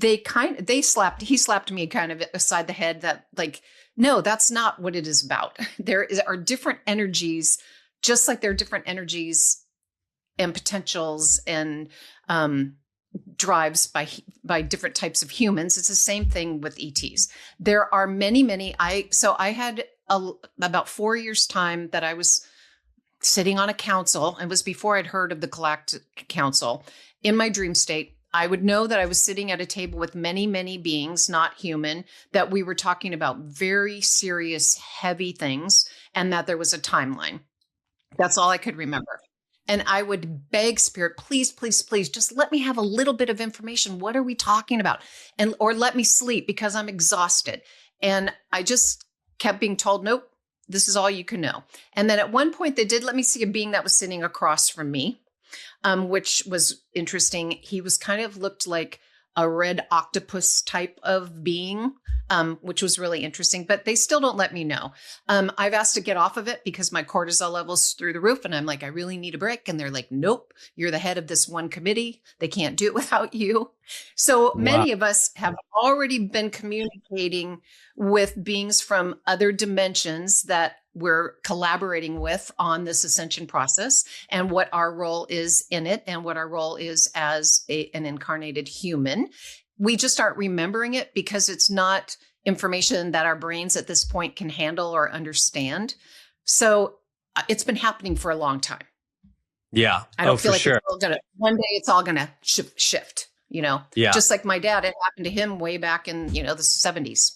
he slapped me kind of aside the head that, like, no, that's not what it is about. There are different energies, just like there are different energies and potentials and drives by different types of humans. It's the same thing with ETs. There are many. I had about 4 years time that I was sitting on a council. It was before I'd heard of the Galactic Council. In my dream state, I would know that I was sitting at a table with many beings, not human, that we were talking about very serious, heavy things, and that there was a timeline. That's all I could remember. And I would beg Spirit, please, just let me have a little bit of information. What are we talking about? Or let me sleep because I'm exhausted. And I just kept being told, nope, this is all you can know. And then at one point they did let me see a being that was sitting across from me, which was interesting. He was looked like a red octopus type of being. which was really interesting, but they still don't let me know. I've asked to get off of it because my cortisol levels through the roof, and I'm like, I really need a break. And they're like, nope, you're the head of this one committee. They can't do it without you. So many of us have already been communicating with beings from other dimensions that we're collaborating with on this ascension process, and what our role is in it, and what our role is as an incarnated human. We just aren't remembering it because it's not information that our brains at this point can handle or understand. So it's been happening for a long time. Yeah. I don't feel like it's all gonna, one day it's all gonna shift, you know? Yeah. Just like my dad, it happened to him way back in, you know, the 70s.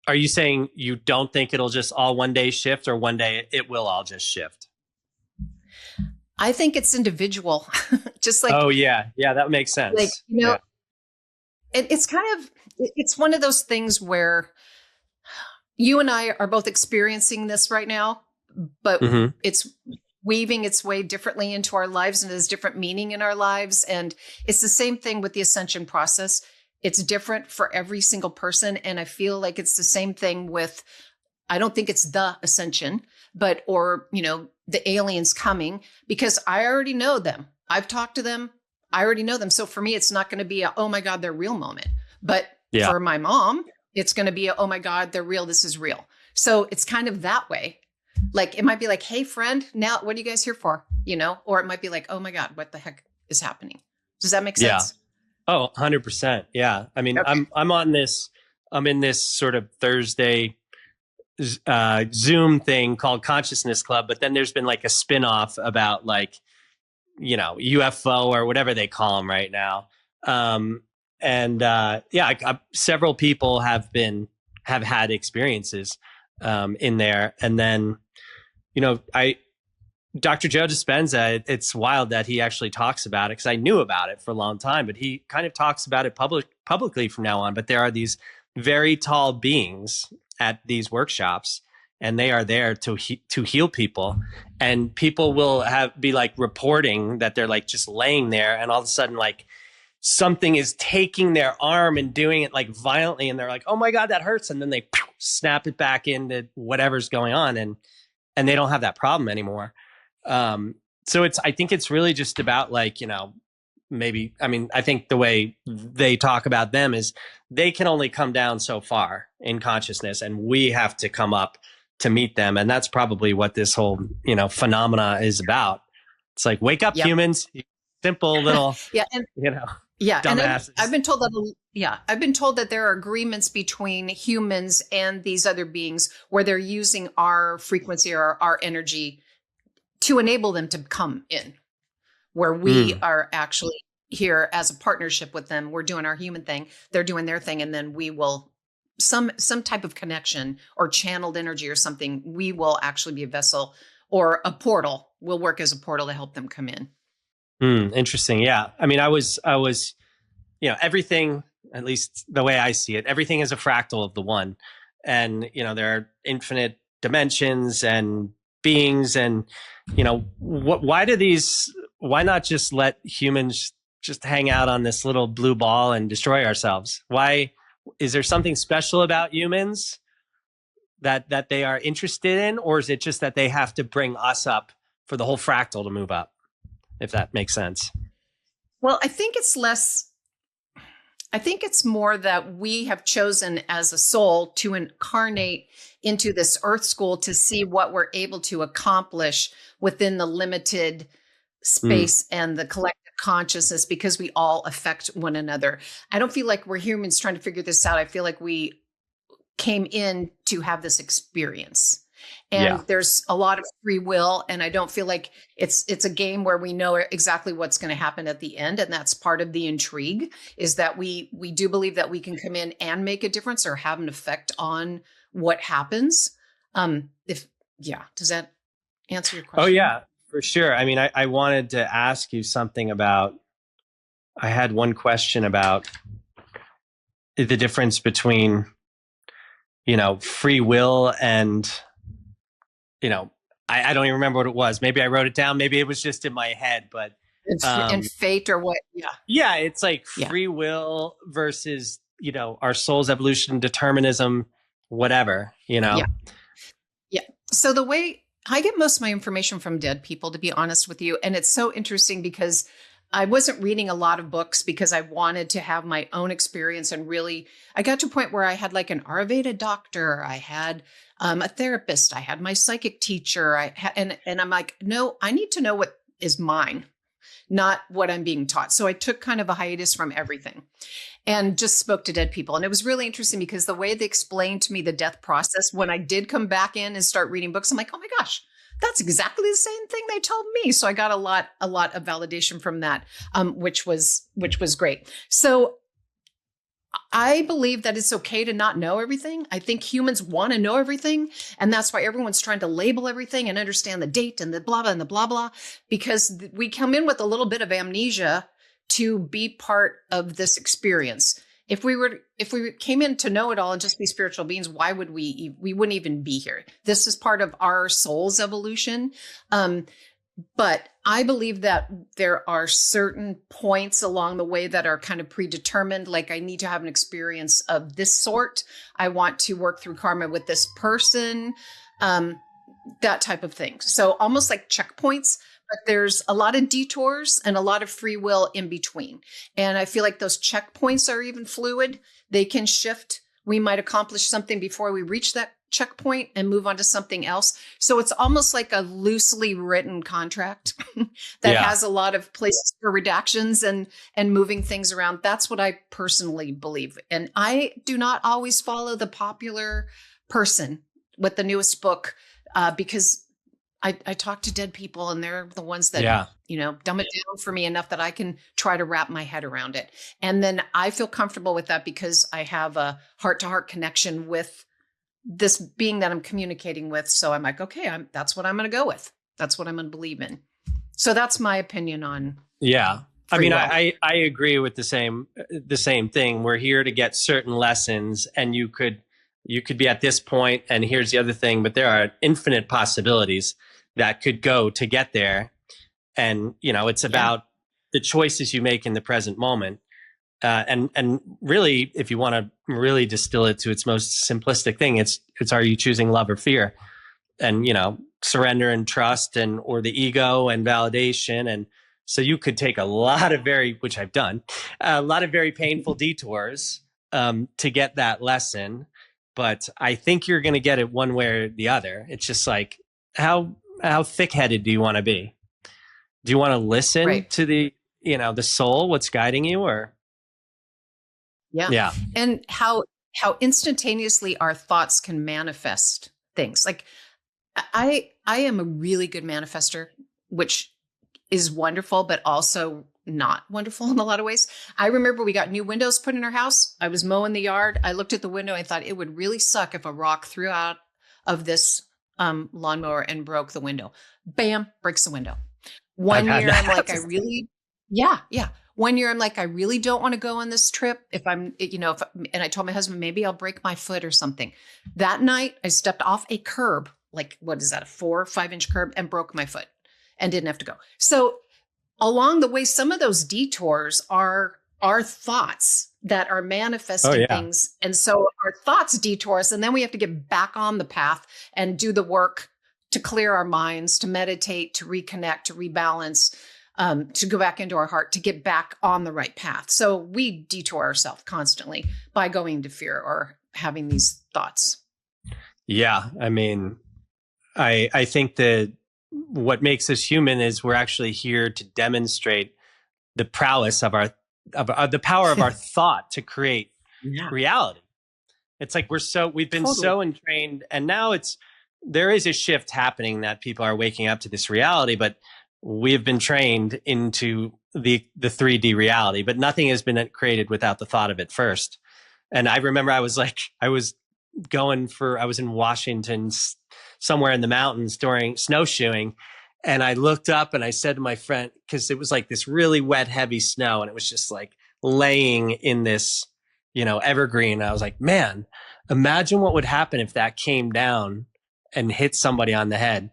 Are you saying you don't think it'll just all one day shift, or one day it will all just shift? I think it's individual. Just like, oh yeah, that makes sense. Like, you know, it's kind of, it's one of those things where you and I are both experiencing this right now, but it's weaving its way differently into our lives, and there's different meaning in our lives. And it's the same thing with the ascension process. It's different for every single person. And I feel like it's the same thing with, I don't think it's the ascension, but, or, you know, the aliens coming, because I already know them. I've talked to them. I already know them. So for me, it's not going to be a, oh my God, they're real moment. But for my mom, it's going to be a, oh my God, they're real. This is real. So it's kind of that way. Like, it might be like, hey friend, now what are you guys here for? You know, or it might be like, oh my God, what the heck is happening? Does that make sense? Yeah. Oh, 100%. Yeah. I mean, okay. I'm in this sort of Thursday Zoom thing called Consciousness Club, but then there's been like a spinoff about like, you know, UFO or whatever they call them right now. Several people have had experiences in there. And then, you know, Dr. Joe Dispenza, it's wild that he actually talks about it, because I knew about it for a long time, but he kind of talks about it publicly from now on. But there are these very tall beings at these workshops, and they are there to heal people. And people will be like reporting that they're like just laying there, and all of a sudden like something is taking their arm and doing it like violently, and they're like, oh my God, that hurts. And then they snap it back into whatever's going on, and they don't have that problem anymore. So I think it's really just about like, you know, maybe, I mean, I think the way they talk about them is they can only come down so far in consciousness, and we have to come up to meet them. And that's probably what this whole, you know, phenomena is about. It's like, wake up, humans, simple little, and, you know, dumbasses. And I've been told that, I've been told that there are agreements between humans and these other beings where they're using our frequency or our energy to enable them to come in, where we are actually here as a partnership with them. We're doing our human thing, they're doing their thing, and then we will, some type of connection or channeled energy or something, we will actually be a vessel, or a portal will work as a portal to help them come in. Interesting. Yeah. I mean, I was, you know, everything, at least the way I see it, everything is a fractal of the one. And, you know, there are infinite dimensions and beings, and, you know, why not just let humans just hang out on this little blue ball and destroy ourselves? Why is there something special about humans that they are interested in, or is it just that they have to bring us up for the whole fractal to move up, if that makes sense? Well, I think it's more that we have chosen as a soul to incarnate into this earth school to see what we're able to accomplish within the limited space and the collective consciousness, because we all affect one another. I don't feel like we're humans trying to figure this out. I feel like we came in to have this experience. And there's a lot of free will. And I don't feel like it's a game where we know exactly what's going to happen at the end. And that's part of the intrigue, is that we do believe that we can come in and make a difference or have an effect on what happens. Does that answer your question? Oh yeah, for sure. I mean, I wanted to ask you something about, I had one question about the difference between, you know, free will and, you know, I don't even remember what it was. Maybe I wrote it down. Maybe it was just in my head, but and fate or what? Yeah. It's like free will versus our soul's evolution, determinism, whatever, Yeah. Yeah. So the way I get most of my information from dead people, to be honest with you. And it's so interesting because I wasn't reading a lot of books because I wanted to have my own experience. And really, I got to a point where I had like an Ayurveda doctor, I had a therapist, I had my psychic teacher, and I'm like, no, I need to know what is mine, not what I'm being taught. So I took kind of a hiatus from everything and just spoke to dead people. And it was really interesting because the way they explained to me the death process, when I did come back in and start reading books, I'm like, oh my gosh, that's exactly the same thing they told me. So I got a lot of validation from that, which was great. So I believe that it's okay to not know everything. I think humans want to know everything. And that's why everyone's trying to label everything and understand the date and the blah, blah, and the blah, blah, because we come in with a little bit of amnesia to be part of this experience. If we came in to know it all and just be spiritual beings, why would we wouldn't even be here? This is part of our soul's evolution. But I believe that there are certain points along the way that are kind of predetermined. Like I need to have an experience of this sort. I want to work through karma with this person, that type of thing. So almost like checkpoints, but there's a lot of detours and a lot of free will in between. And I feel like those checkpoints are even fluid. They can shift. We might accomplish something before we reach that checkpoint and move on to something else. So it's almost like a loosely written contract that has a lot of places for redactions and moving things around. That's what I personally believe. And I do not always follow the popular person with the newest book because I talk to dead people and they're the ones that, dumb it down for me enough that I can try to wrap my head around it. And then I feel comfortable with that because I have a heart-to-heart connection with this being that I'm communicating with. So I'm like, okay, that's what I'm going to go with. That's what I'm going to believe in. So that's my opinion on. Yeah. I mean, I agree with the same thing. We're here to get certain lessons, and you could be at this point, and here's the other thing, but there are infinite possibilities that could go to get there. And, it's about the choices you make in the present moment. And really, if you want to really distill it to its most simplistic thing, it's are you choosing love or fear? And, surrender and trust or the ego and validation. And so you could take a lot of which I've done, a lot of very painful detours to get that lesson. But I think you're going to get it one way or the other. It's just like, how thick-headed do you want to be? Do you want to listen to the soul, what's guiding you, or? Yeah. And how instantaneously our thoughts can manifest things. Like I am a really good manifester, which is wonderful, but also not wonderful in a lot of ways. I remember we got new windows put in our house. I was mowing the yard. I looked at the window. I thought it would really suck if a rock threw out of this lawnmower and broke the window. Bam, breaks the window. One year I'm like, One year I'm like, I really don't want to go on this trip. And I told my husband, maybe I'll break my foot or something. That night I stepped off a curb, like, what is that, a 4 or 5 inch curb, and broke my foot and didn't have to go. So along the way, some of those detours are our thoughts that are manifesting things. And so our thoughts detour us, and then we have to get back on the path and do the work to clear our minds, to meditate, to reconnect, to rebalance, to go back into our heart, to get back on the right path. So we detour ourselves constantly by going to fear or having these thoughts. Yeah. I mean, I think that what makes us human is we're actually here to demonstrate the prowess of the power of our thought to create reality. It's like we've been so entrained, and now there is a shift happening that people are waking up to this reality, but we have been trained into the 3D reality, but nothing has been created without the thought of it first. And I remember I was in Washington, somewhere in the mountains during snowshoeing. And I looked up and I said to my friend, because it was like this really wet, heavy snow, and it was just like laying in this, evergreen. I was like, man, imagine what would happen if that came down and hit somebody on the head.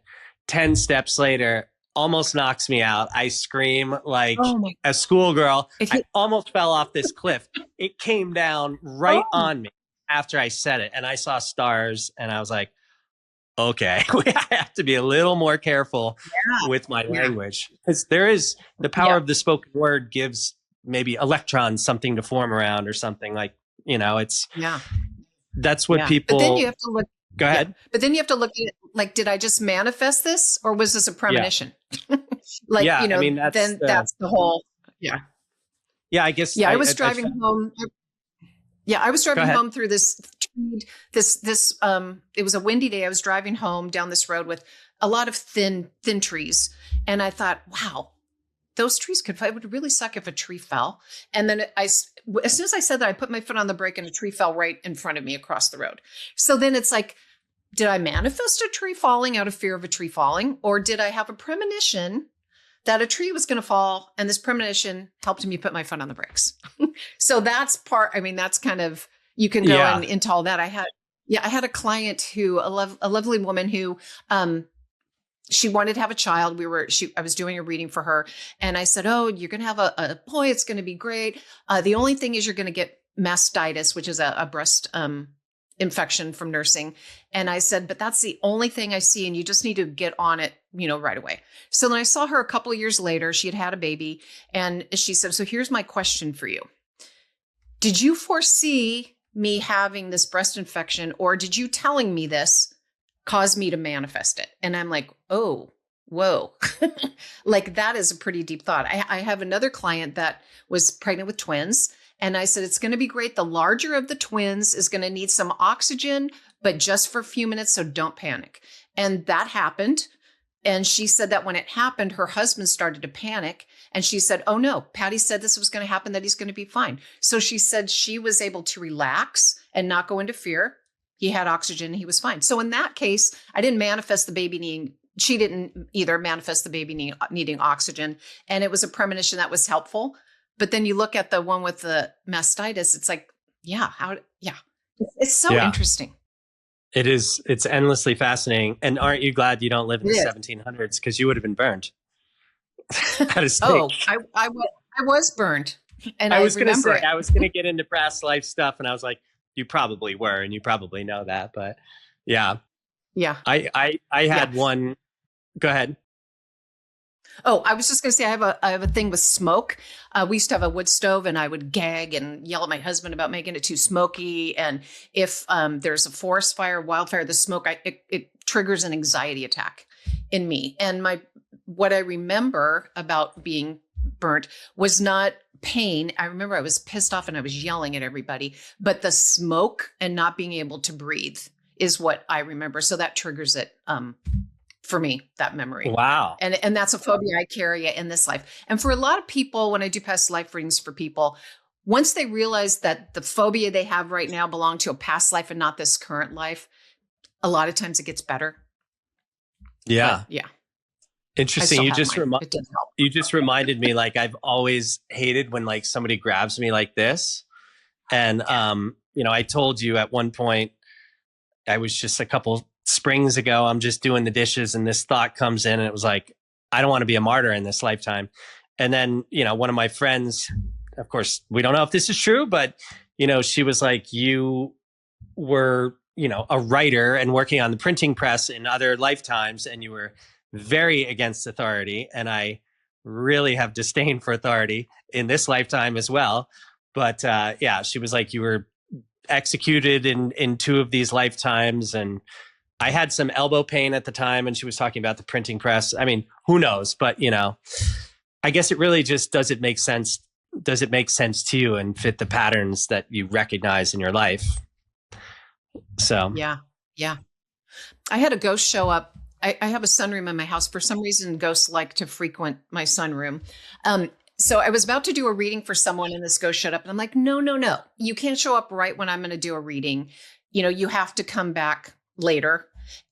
10 steps later, almost knocks me out. I scream like a schoolgirl. I almost fell off this cliff. It came down right on me after I said it. And I saw stars and I was like, okay, I have to be a little more careful with my language, because there is the power of the spoken word gives maybe electrons something to form around or something, like, it's, that's what people, but then you have to look, go ahead. But then you have to look at it like, did I just manifest this or was this a premonition? Like, I mean, that's the whole, I guess. I was driving home. I was driving home through this, it was a windy day. I was driving home down this road with a lot of thin trees. And I thought, wow, those trees it would really suck if a tree fell. And then as soon as I said that, I put my foot on the brake and a tree fell right in front of me across the road. So then it's like, did I manifest a tree falling out of fear of a tree falling? Or did I have a premonition that a tree was going to fall, and this premonition helped me put my foot on the brakes? So that's that's kind of, you can go into all that. I had a client who, a lovely woman who, she wanted to have a child. I was doing a reading for her, and I said, "Oh, you're going to have a boy. It's going to be great. The only thing is you're going to get mastitis, which is a breast infection from nursing." And I said, "But that's the only thing I see, and you just need to get on it, right away." So then I saw her a couple of years later. She had a baby, and she said, "So here's my question for you. Did you foresee me having this breast infection, or did you telling me this cause me to manifest it?" And I'm like, oh, whoa. Like, that is a pretty deep thought. I have another client that was pregnant with twins. And I said, it's going to be great. The larger of the twins is going to need some oxygen, but just for a few minutes. So don't panic. And that happened. And she said that when it happened, her husband started to panic. And she said, oh no, Patty said this was going to happen, that he's going to be fine. So she said she was able to relax and not go into fear. He had oxygen, he was fine. So in that case, I didn't manifest the baby needing, she didn't either manifest the baby needing oxygen. And it was a premonition that was helpful. But then you look at the one with the mastitis, it's like, it's so interesting. It is. It's endlessly fascinating. And aren't you glad you don't live in the 1700s? Because you would have been burned at a stake. Oh, I was burned. And I was going to say, I was going to get into past life stuff. And I was like, you probably were, and you probably know that. But yeah. I had one. Go ahead. Oh, I was just going to say, I have a thing with smoke. We used to have a wood stove, and I would gag and yell at my husband about making it too smoky. And if there's a forest fire, wildfire, the smoke, it triggers an anxiety attack in me. And what I remember about being burnt was not pain. I remember I was pissed off and I was yelling at everybody, but the smoke and not being able to breathe is what I remember. So that triggers it. For me, that memory. Wow. And that's a phobia I carry in this life. And for a lot of people, when I do past life readings for people, once they realize that the phobia they have right now belong to a past life and not this current life, a lot of times it gets better. Yeah. But, yeah. Interesting. You just reminded me, like, I've always hated when like somebody grabs me like this. And, I told you at one point, I was just a couple springs ago, I'm just doing the dishes and this thought comes in and it was like, I don't want to be a martyr in this lifetime. And then, one of my friends, of course, we don't know if this is true, but, she was like, you were, a writer and working on the printing press in other lifetimes, and you were very against authority. And I really have disdain for authority in this lifetime as well. But she was like, you were executed in two of these lifetimes. And I had some elbow pain at the time, and she was talking about the printing press. I mean, who knows? But, I guess it really just, does it make sense? Does it make sense to you and fit the patterns that you recognize in your life? So. Yeah. I had a ghost show up. I have a sunroom in my house. For some reason, ghosts like to frequent my sunroom. So I was about to do a reading for someone, and this ghost showed up, and I'm like, no. You can't show up right when I'm going to do a reading. You have to come back later.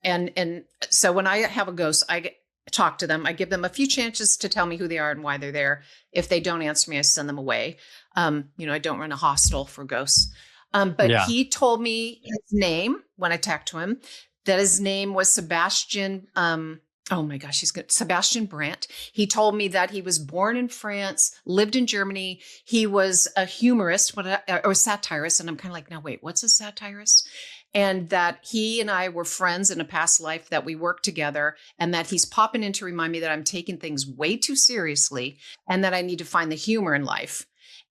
And so when I have a ghost, I talk to them. I give them a few chances to tell me who they are and why they're there. If they don't answer me, I send them away. I don't run a hostel for ghosts. But he told me his name when I talked to him, that his name was Sebastian. Oh my gosh, he's good. Sebastian Brandt. He told me that he was born in France, lived in Germany. He was a humorist or satirist. And I'm kind of like, no, wait, what's a satirist? And that he and I were friends in a past life, that we worked together, and that he's popping in to remind me that I'm taking things way too seriously and that I need to find the humor in life.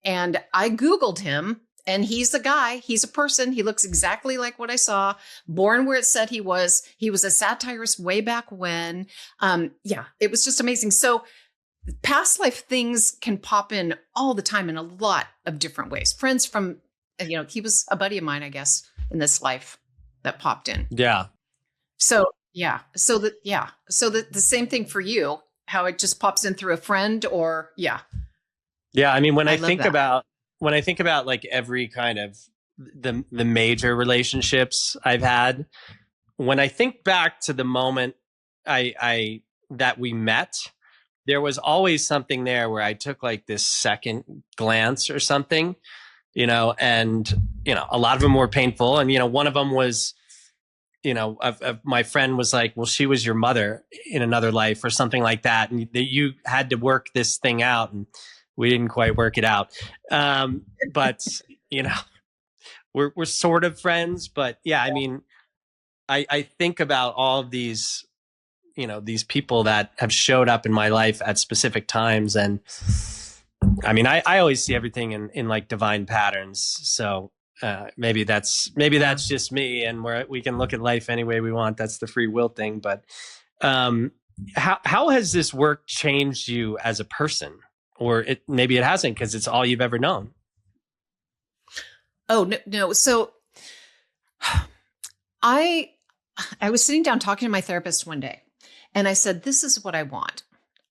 And I Googled him. And he's a guy, he's a person. He looks exactly like what I saw, born where it said he was. He was a satirist way back when. Yeah, it was just amazing. So past life things can pop in all the time in a lot of different ways. Friends from, he was a buddy of mine, I guess, in this life that popped in. Yeah. So, yeah. So the same thing for you, how it just pops in through a friend or, yeah. Yeah. I mean, when I think about like every kind of the major relationships I've had, when I think back to the moment that we met, there was always something there where I took like this second glance or something, and, a lot of them were painful. And, one of them was, my friend was like, well, she was your mother in another life or something like that. And you had to work this thing out, and we didn't quite work it out. But, we're sort of friends. But yeah, I mean, I think about all of these, these people that have showed up in my life at specific times. And I mean, I always see everything in like divine patterns. So maybe that's just me, and we can look at life any way we want. That's the free will thing. But how has this work changed you as a person? Or maybe it hasn't, because it's all you've ever known. Oh, no. So I was sitting down talking to my therapist one day, and I said, this is what I want.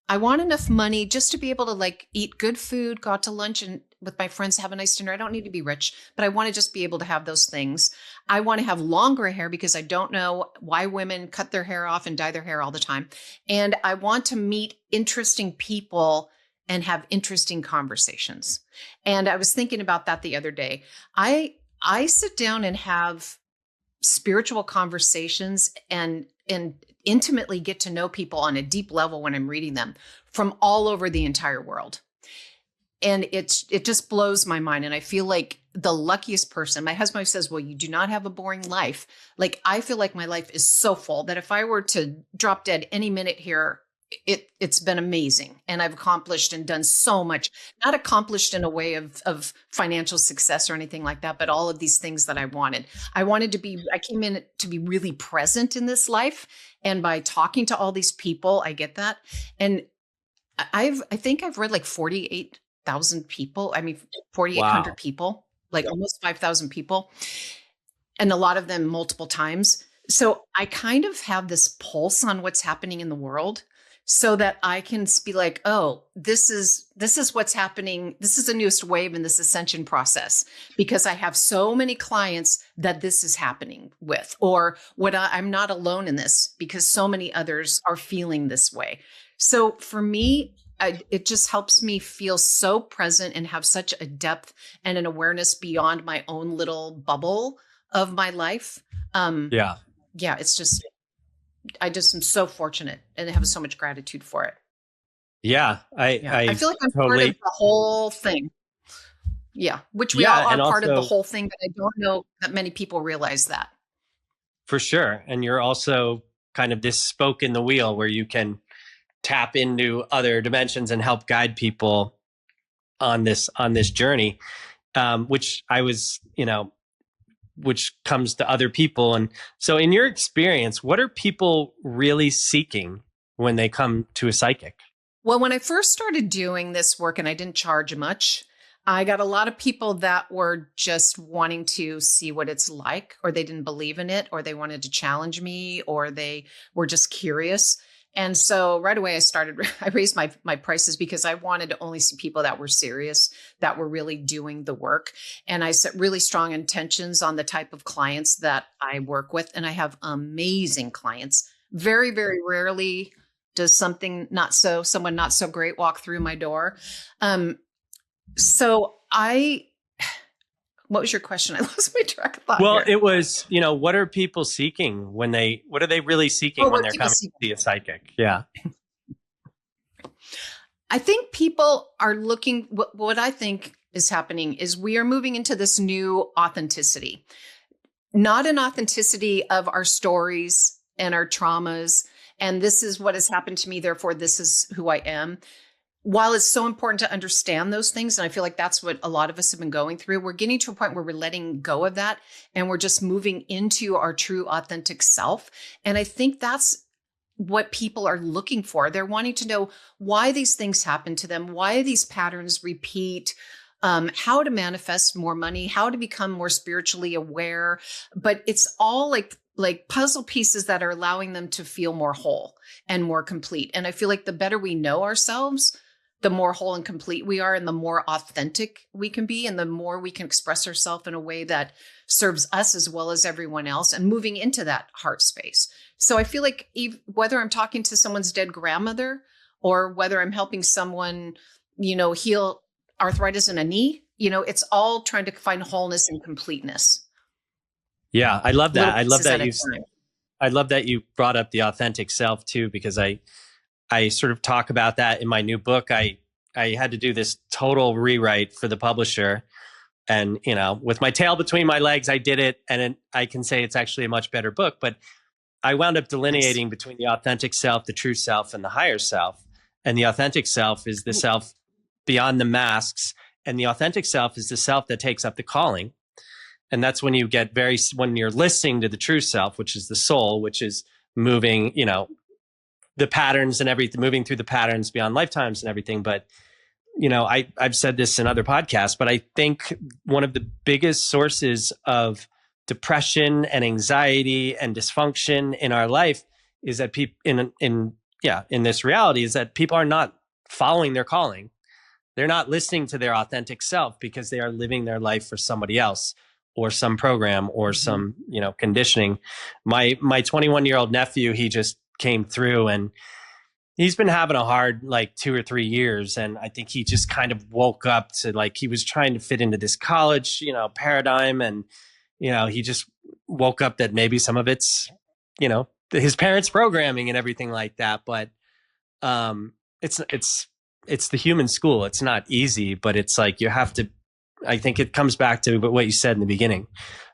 I want enough money just to be able to like eat good food, go out to lunch and with my friends, have a nice dinner. I don't need to be rich, but I want to just be able to have those things. I want to have longer hair because I don't know why women cut their hair off and dye their hair all the time. And I want to meet interesting people and have interesting conversations. And I was thinking about that the other day. I sit down and have spiritual conversations and intimately get to know people on a deep level when I'm reading them from all over the entire world. And it just blows my mind. And I feel like the luckiest person. My husband says, well, you do not have a boring life. Like, I feel like my life is so full that if I were to drop dead any minute here, it's been amazing. And I've accomplished and done so much, not accomplished in a way of financial success or anything like that, but all of these things that I wanted. I came in to be really present in this life. And by talking to all these people, I get that. And I think I've read like 48,000 people. I mean, 4,800 people, like almost 5,000 people. And a lot of them multiple times. So I kind of have this pulse on what's happening in the world, so that I can be like, oh, this is what's happening. This is the newest wave in this ascension process, because I have so many clients that this is happening with, or I'm not alone in this because so many others are feeling this way. So for me, it just helps me feel so present and have such a depth and an awareness beyond my own little bubble of my life. Yeah, it's just, I just am so fortunate and have so much gratitude for it. Yeah. I feel like I'm part of the whole thing. Yeah. Which we all are part of the whole thing, but I don't know that many people realize that. For sure. And you're also kind of this spoke in the wheel where you can tap into other dimensions and help guide people on this journey, which I was, which comes to other people. And so in your experience, what are people really seeking when they come to a psychic? Well, when I first started doing this work and I didn't charge much, I got a lot of people that were just wanting to see what it's like, or they didn't believe in it, or they wanted to challenge me, or they were just curious. And so right away I raised my prices because I wanted to only see people that were serious, that were really doing the work. And I set really strong intentions on the type of clients that I work with. And I have amazing clients. Very, very rarely does someone not so great walk through my door. So What was your question? I lost my track of thought. Well, here. It was, what are people seeking what are they really seeking when they're coming to see a psychic? Yeah. I think people are looking, what I think is happening is we are moving into this new authenticity, not an authenticity of our stories and our traumas. And this is what has happened to me. Therefore, this is who I am. While it's so important to understand those things, and I feel like that's what a lot of us have been going through, we're getting to a point where we're letting go of that and we're just moving into our true authentic self. And I think that's what people are looking for. They're wanting to know why these things happen to them, why these patterns repeat, how to manifest more money, how to become more spiritually aware. But it's all like puzzle pieces that are allowing them to feel more whole and more complete. And I feel like the better we know ourselves, the more whole and complete we are, and the more authentic we can be, and the more we can express ourselves in a way that serves us as well as everyone else, and moving into that heart space. So I feel like whether I'm talking to someone's dead grandmother or whether I'm helping someone, heal arthritis in a knee, it's all trying to find wholeness and completeness. Yeah, I love that. I love that you brought up the authentic self too, because I sort of talk about that in my new book. I had to do this total rewrite for the publisher, and with my tail between my legs, I did it, and I can say it's actually a much better book. But I wound up delineating between the authentic self, the true self, and the higher self. And the authentic self is the self beyond the masks, and the authentic self is the self that takes up the calling. And that's when you get when you're listening to the true self, which is the soul, which is moving, the patterns and everything, moving through the patterns beyond lifetimes and everything. But, I've said this in other podcasts, but I think one of the biggest sources of depression and anxiety and dysfunction in our life is that people in this reality is that people are not following their calling. They're not listening to their authentic self because they are living their life for somebody else or some program or some, conditioning. My 21-year-old nephew, he just came through and he's been having a hard 2 or 3 years. And I think he just kind of woke up to he was trying to fit into this college, paradigm. And, he just woke up that maybe some of it's, his parents' programming and everything like that. But it's the human school. It's not easy, but it's you have to, I think it comes back to what you said in the beginning.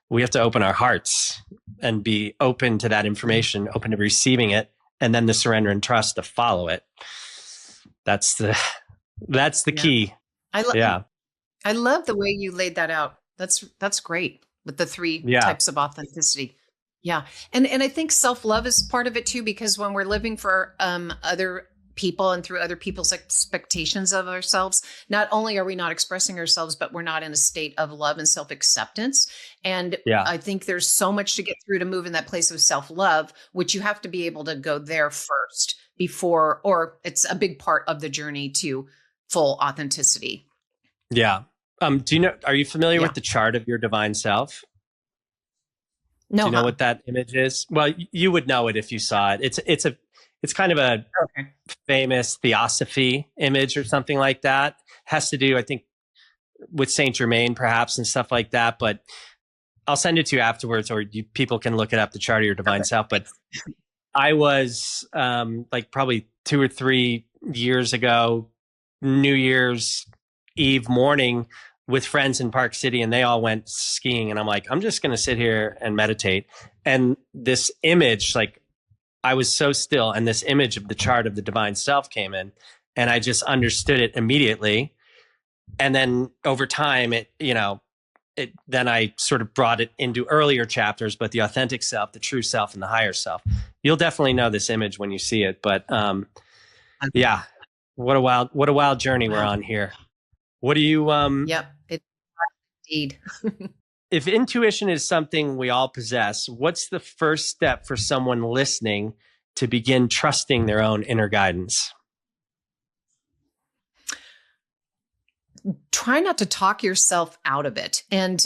We have to open our hearts and be open to that information, open to receiving it, and then the surrender and trust to follow it. That's the key. I love the way you laid that out. That's great with the 3 types of authenticity. Yeah. And I think self-love is part of it too, because when we're living for other people and through other people's expectations of ourselves, not only are we not expressing ourselves, but we're not in a state of love and self-acceptance. And I think there's so much to get through to move in that place of self-love, which you have to be able to go there first before, or it's a big part of the journey to full authenticity. Yeah. Are you familiar with the chart of your divine self? No. Do you know what that image is? Well, you would know it if you saw it. It's kind of a famous theosophy image or something like that. Has to do, I think, with Saint Germain perhaps and stuff like that. But I'll send it to you afterwards, or people can look it up, the chart of your divine self. But I was probably 2 or 3 years ago, New Year's Eve morning with friends in Park City, and they all went skiing. And I'm like, I'm just going to sit here and meditate. And this image, I was so still, and this image of the chart of the divine self came in, and I just understood it immediately. And then over time, then I sort of brought it into earlier chapters, but the authentic self, the true self, and the higher self. You'll definitely know this image when you see it. But what a wild journey we're on here. What do you? Yep, it's indeed. If intuition is something we all possess, what's the first step for someone listening to begin trusting their own inner guidance? Try not to talk yourself out of it. And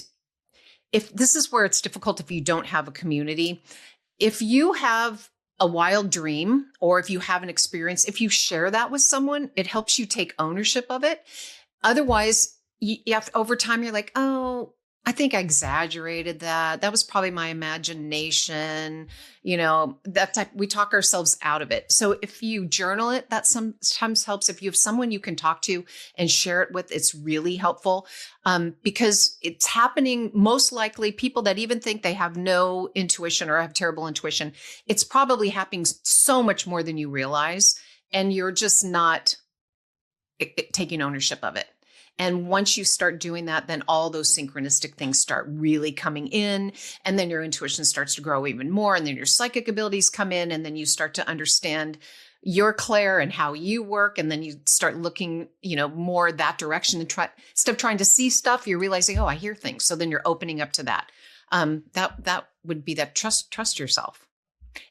if this is where it's difficult, if you don't have a community, if you have a wild dream, or if you have an experience, if you share that with someone, it helps you take ownership of it. Otherwise, you have to, over time, you're like, oh, I think I exaggerated that. That was probably my imagination. You know, that type, we talk ourselves out of it. So if you journal it, that sometimes helps. If you have someone you can talk to and share it with, it's really helpful, because it's happening most likely people that even think they have no intuition or have terrible intuition. It's probably happening so much more than you realize. And you're just not taking ownership of it. And once you start doing that, then all those synchronistic things start really coming in. And then your intuition starts to grow even more. And then your psychic abilities come in. And then you start to understand your Claire and how you work. And then you start looking, more that direction and instead of trying to see stuff, you're realizing, oh, I hear things. So then you're opening up to that. That would be that trust yourself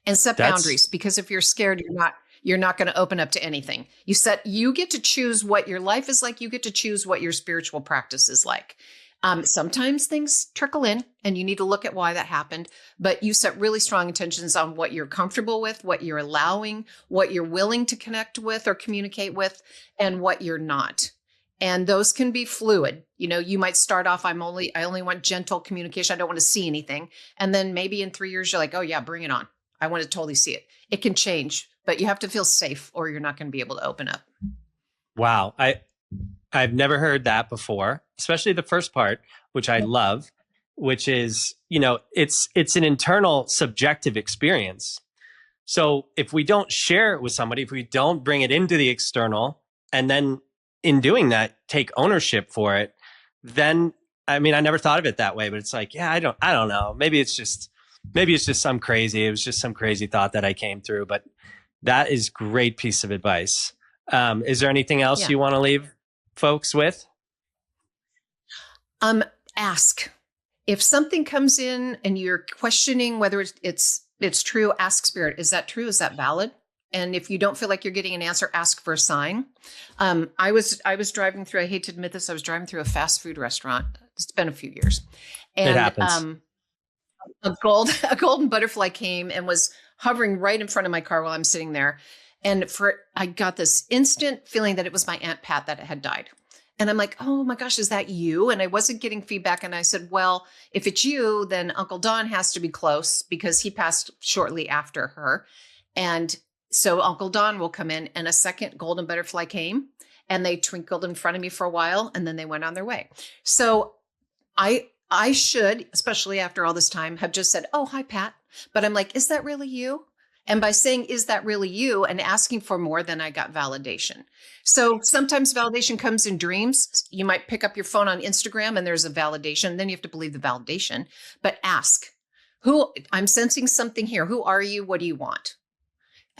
and set boundaries, because if you're scared, you're not going to open up to anything. You get to choose what your life is like. You get to choose what your spiritual practice is like. Sometimes things trickle in and you need to look at why that happened, but you set really strong intentions on what you're comfortable with, what you're allowing, what you're willing to connect with or communicate with, and what you're not. And those can be fluid. You might start off, I only want gentle communication. I don't want to see anything. And then maybe in 3 years, you're like, oh yeah, bring it on. I want to totally see it. It can change, but you have to feel safe or you're not going to be able to open up. Wow. I've never heard that before, especially the first part, which I love, which is, it's an internal subjective experience. So if we don't share it with somebody, if we don't bring it into the external, and then in doing that, take ownership for it, then, I never thought of it that way, but it's like, yeah, I don't know. Maybe it's just some crazy, it was just some crazy thought that I came through, but that is great piece of advice. Is there anything else you want to leave folks with? Ask. If something comes in and you're questioning whether it's true, ask spirit, is that true? Is that valid? And if you don't feel like you're getting an answer, ask for a sign. I was driving through, I hate to admit this, I was driving through a fast food restaurant. It's been a few years. And it happens. A golden butterfly came and was hovering right in front of my car while I'm sitting there. And I got this instant feeling that it was my Aunt Pat that had died. And I'm like, oh my gosh, is that you? And I wasn't getting feedback. And I said, well, if it's you, then Uncle Don has to be close because he passed shortly after her. And so Uncle Don will come in, and a second golden butterfly came and they twinkled in front of me for a while and then they went on their way. So I should, especially after all this time, have just said, oh, hi, Pat. But I'm like, is that really you? And by saying, is that really you? And asking for more, then I got validation. So sometimes validation comes in dreams. You might pick up your phone on Instagram and there's a validation. Then you have to believe the validation. But ask, I'm sensing something here. Who are you? What do you want?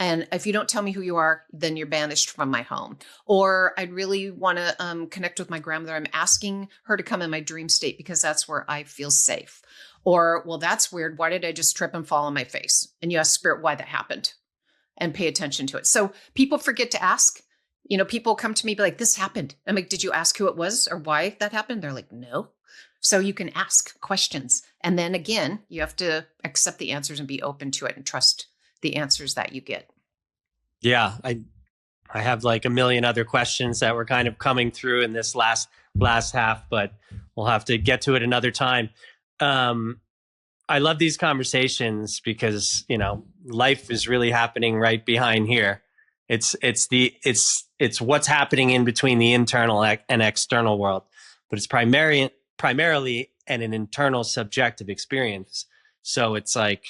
And if you don't tell me who you are, then you're banished from my home. Or I'd really want to connect with my grandmother. I'm asking her to come in my dream state because that's where I feel safe. Or, well, that's weird. Why did I just trip and fall on my face? And you ask spirit why that happened and pay attention to it. So people forget to ask. People come to me be like, this happened. I'm like, did you ask who it was or why that happened? They're like, no. So you can ask questions. And then again, you have to accept the answers and be open to it and trust the answers that you get. Yeah, I have like a million other questions that were kind of coming through in this last half, but we'll have to get to it another time. I love these conversations because, life is really happening right behind here. It's what's happening in between the internal and external world, but it's primarily an internal subjective experience. So it's like,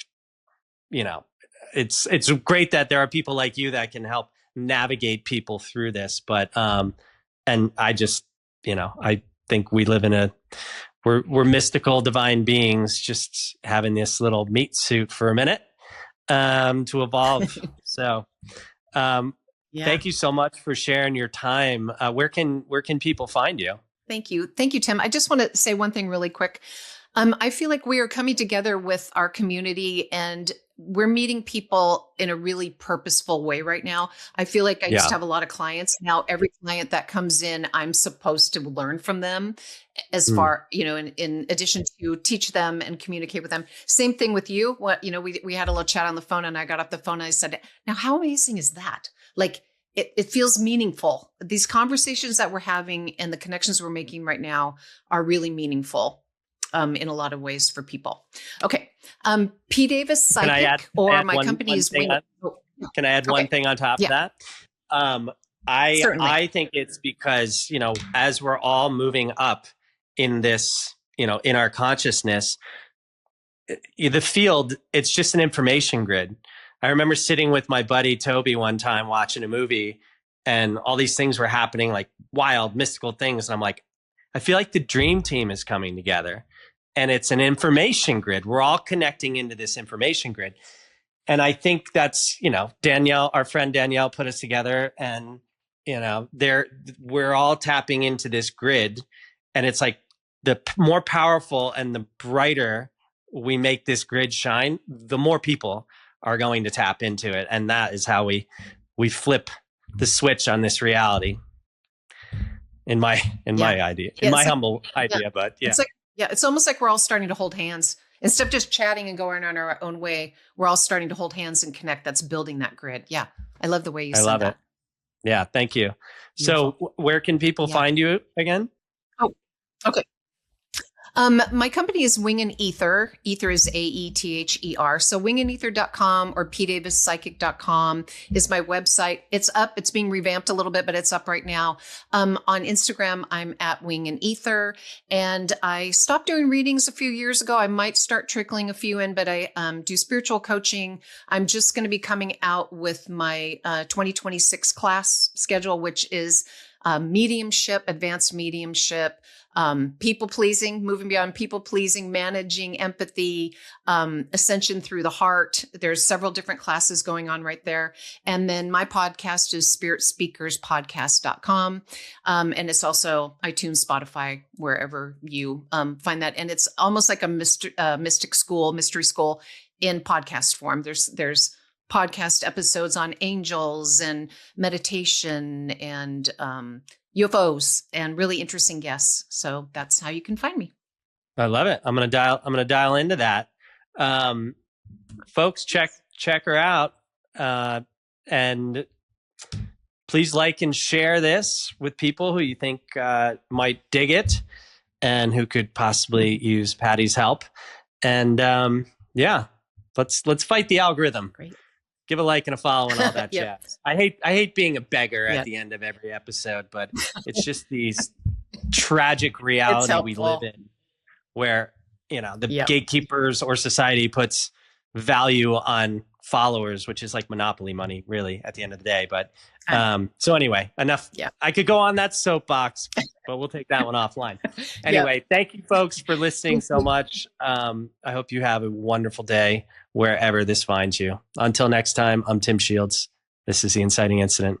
it's great that there are people like you that can help navigate people through this. But, and I just, I think we live in we're mystical divine beings just having this little meat suit for a minute, to evolve. So, thank you so much for sharing your time. Where can people find you? Thank you. Thank you, Tim. I just want to say one thing really quick. I feel like we are coming together with our community and we're meeting people in a really purposeful way right now. I feel like I used to have a lot of clients. Now, every client that comes in, I'm supposed to learn from them as far, in addition to teach them and communicate with them. Same thing with you. We had a little chat on the phone and I got off the phone and I said, now, how amazing is that? Like, it feels meaningful. These conversations that we're having and the connections we're making right now are really meaningful. in a lot of ways for people. Okay. P. Davis Psychic, my company's Wing. Can I add one thing on top of that? I think it's because, you know, as we're all moving up in this, you know, in our consciousness, the field, it's just an information grid. I remember sitting with my buddy Toby one time watching a movie, and all these things were happening, like wild, mystical things. And I'm like, I feel like the dream team is coming together, and it's an information grid. We're all connecting into this information grid. And I think that's, you know, Danielle, our friend Danielle, put us together, and, you know, we're all tapping into this grid. And it's like the more powerful and the brighter we make this grid shine, the more people are going to tap into it. And that is how we flip the switch on this reality. In my idea, in my humble idea, but yeah. It's almost like we're all starting to hold hands. Instead of just chatting and going on our own way, we're all starting to hold hands and connect. That's building that grid. Yeah. I love the way you said that. I love it. Yeah. Thank you. Beautiful. So where can people find you again? Oh, okay. My company is Wing and Ether. Ether is AETHER. So wingandether.com or pdavisspsychic.com is my website. It's up. It's being revamped a little bit, but it's up right now. On Instagram, I'm at Wing and Ether. And I stopped doing readings a few years ago. I might start trickling a few in, but I do spiritual coaching. I'm just going to be coming out with my 2026 class schedule, which is mediumship, advanced mediumship, people pleasing, moving beyond people pleasing, managing empathy, ascension through the heart. There's several different classes going on right there. And then my podcast is spiritspeakerspodcast.com. And it's also iTunes, Spotify, wherever you find that. And it's almost like a mystery school in podcast form. There's podcast episodes on angels and meditation and UFOs and really interesting guests. So that's how you can find me. I love it. I'm gonna dial into that. Folks, check her out, and please like and share this with people who you think might dig it and who could possibly use Patty's help. And let's fight the algorithm. Great. Give a like and a follow and all that jazz. I hate being a beggar at the end of every episode, but it's just these tragic reality we live in where, you know, the gatekeepers or society puts value on followers, which is like monopoly money, really, at the end of the day. But so anyway, enough. Yeah. I could go on that soapbox, but we'll take that one offline. Anyway, thank you folks for listening so much. I hope you have a wonderful day wherever this finds you. Until next time, I'm Tim Shields. This is The Inciting Incident.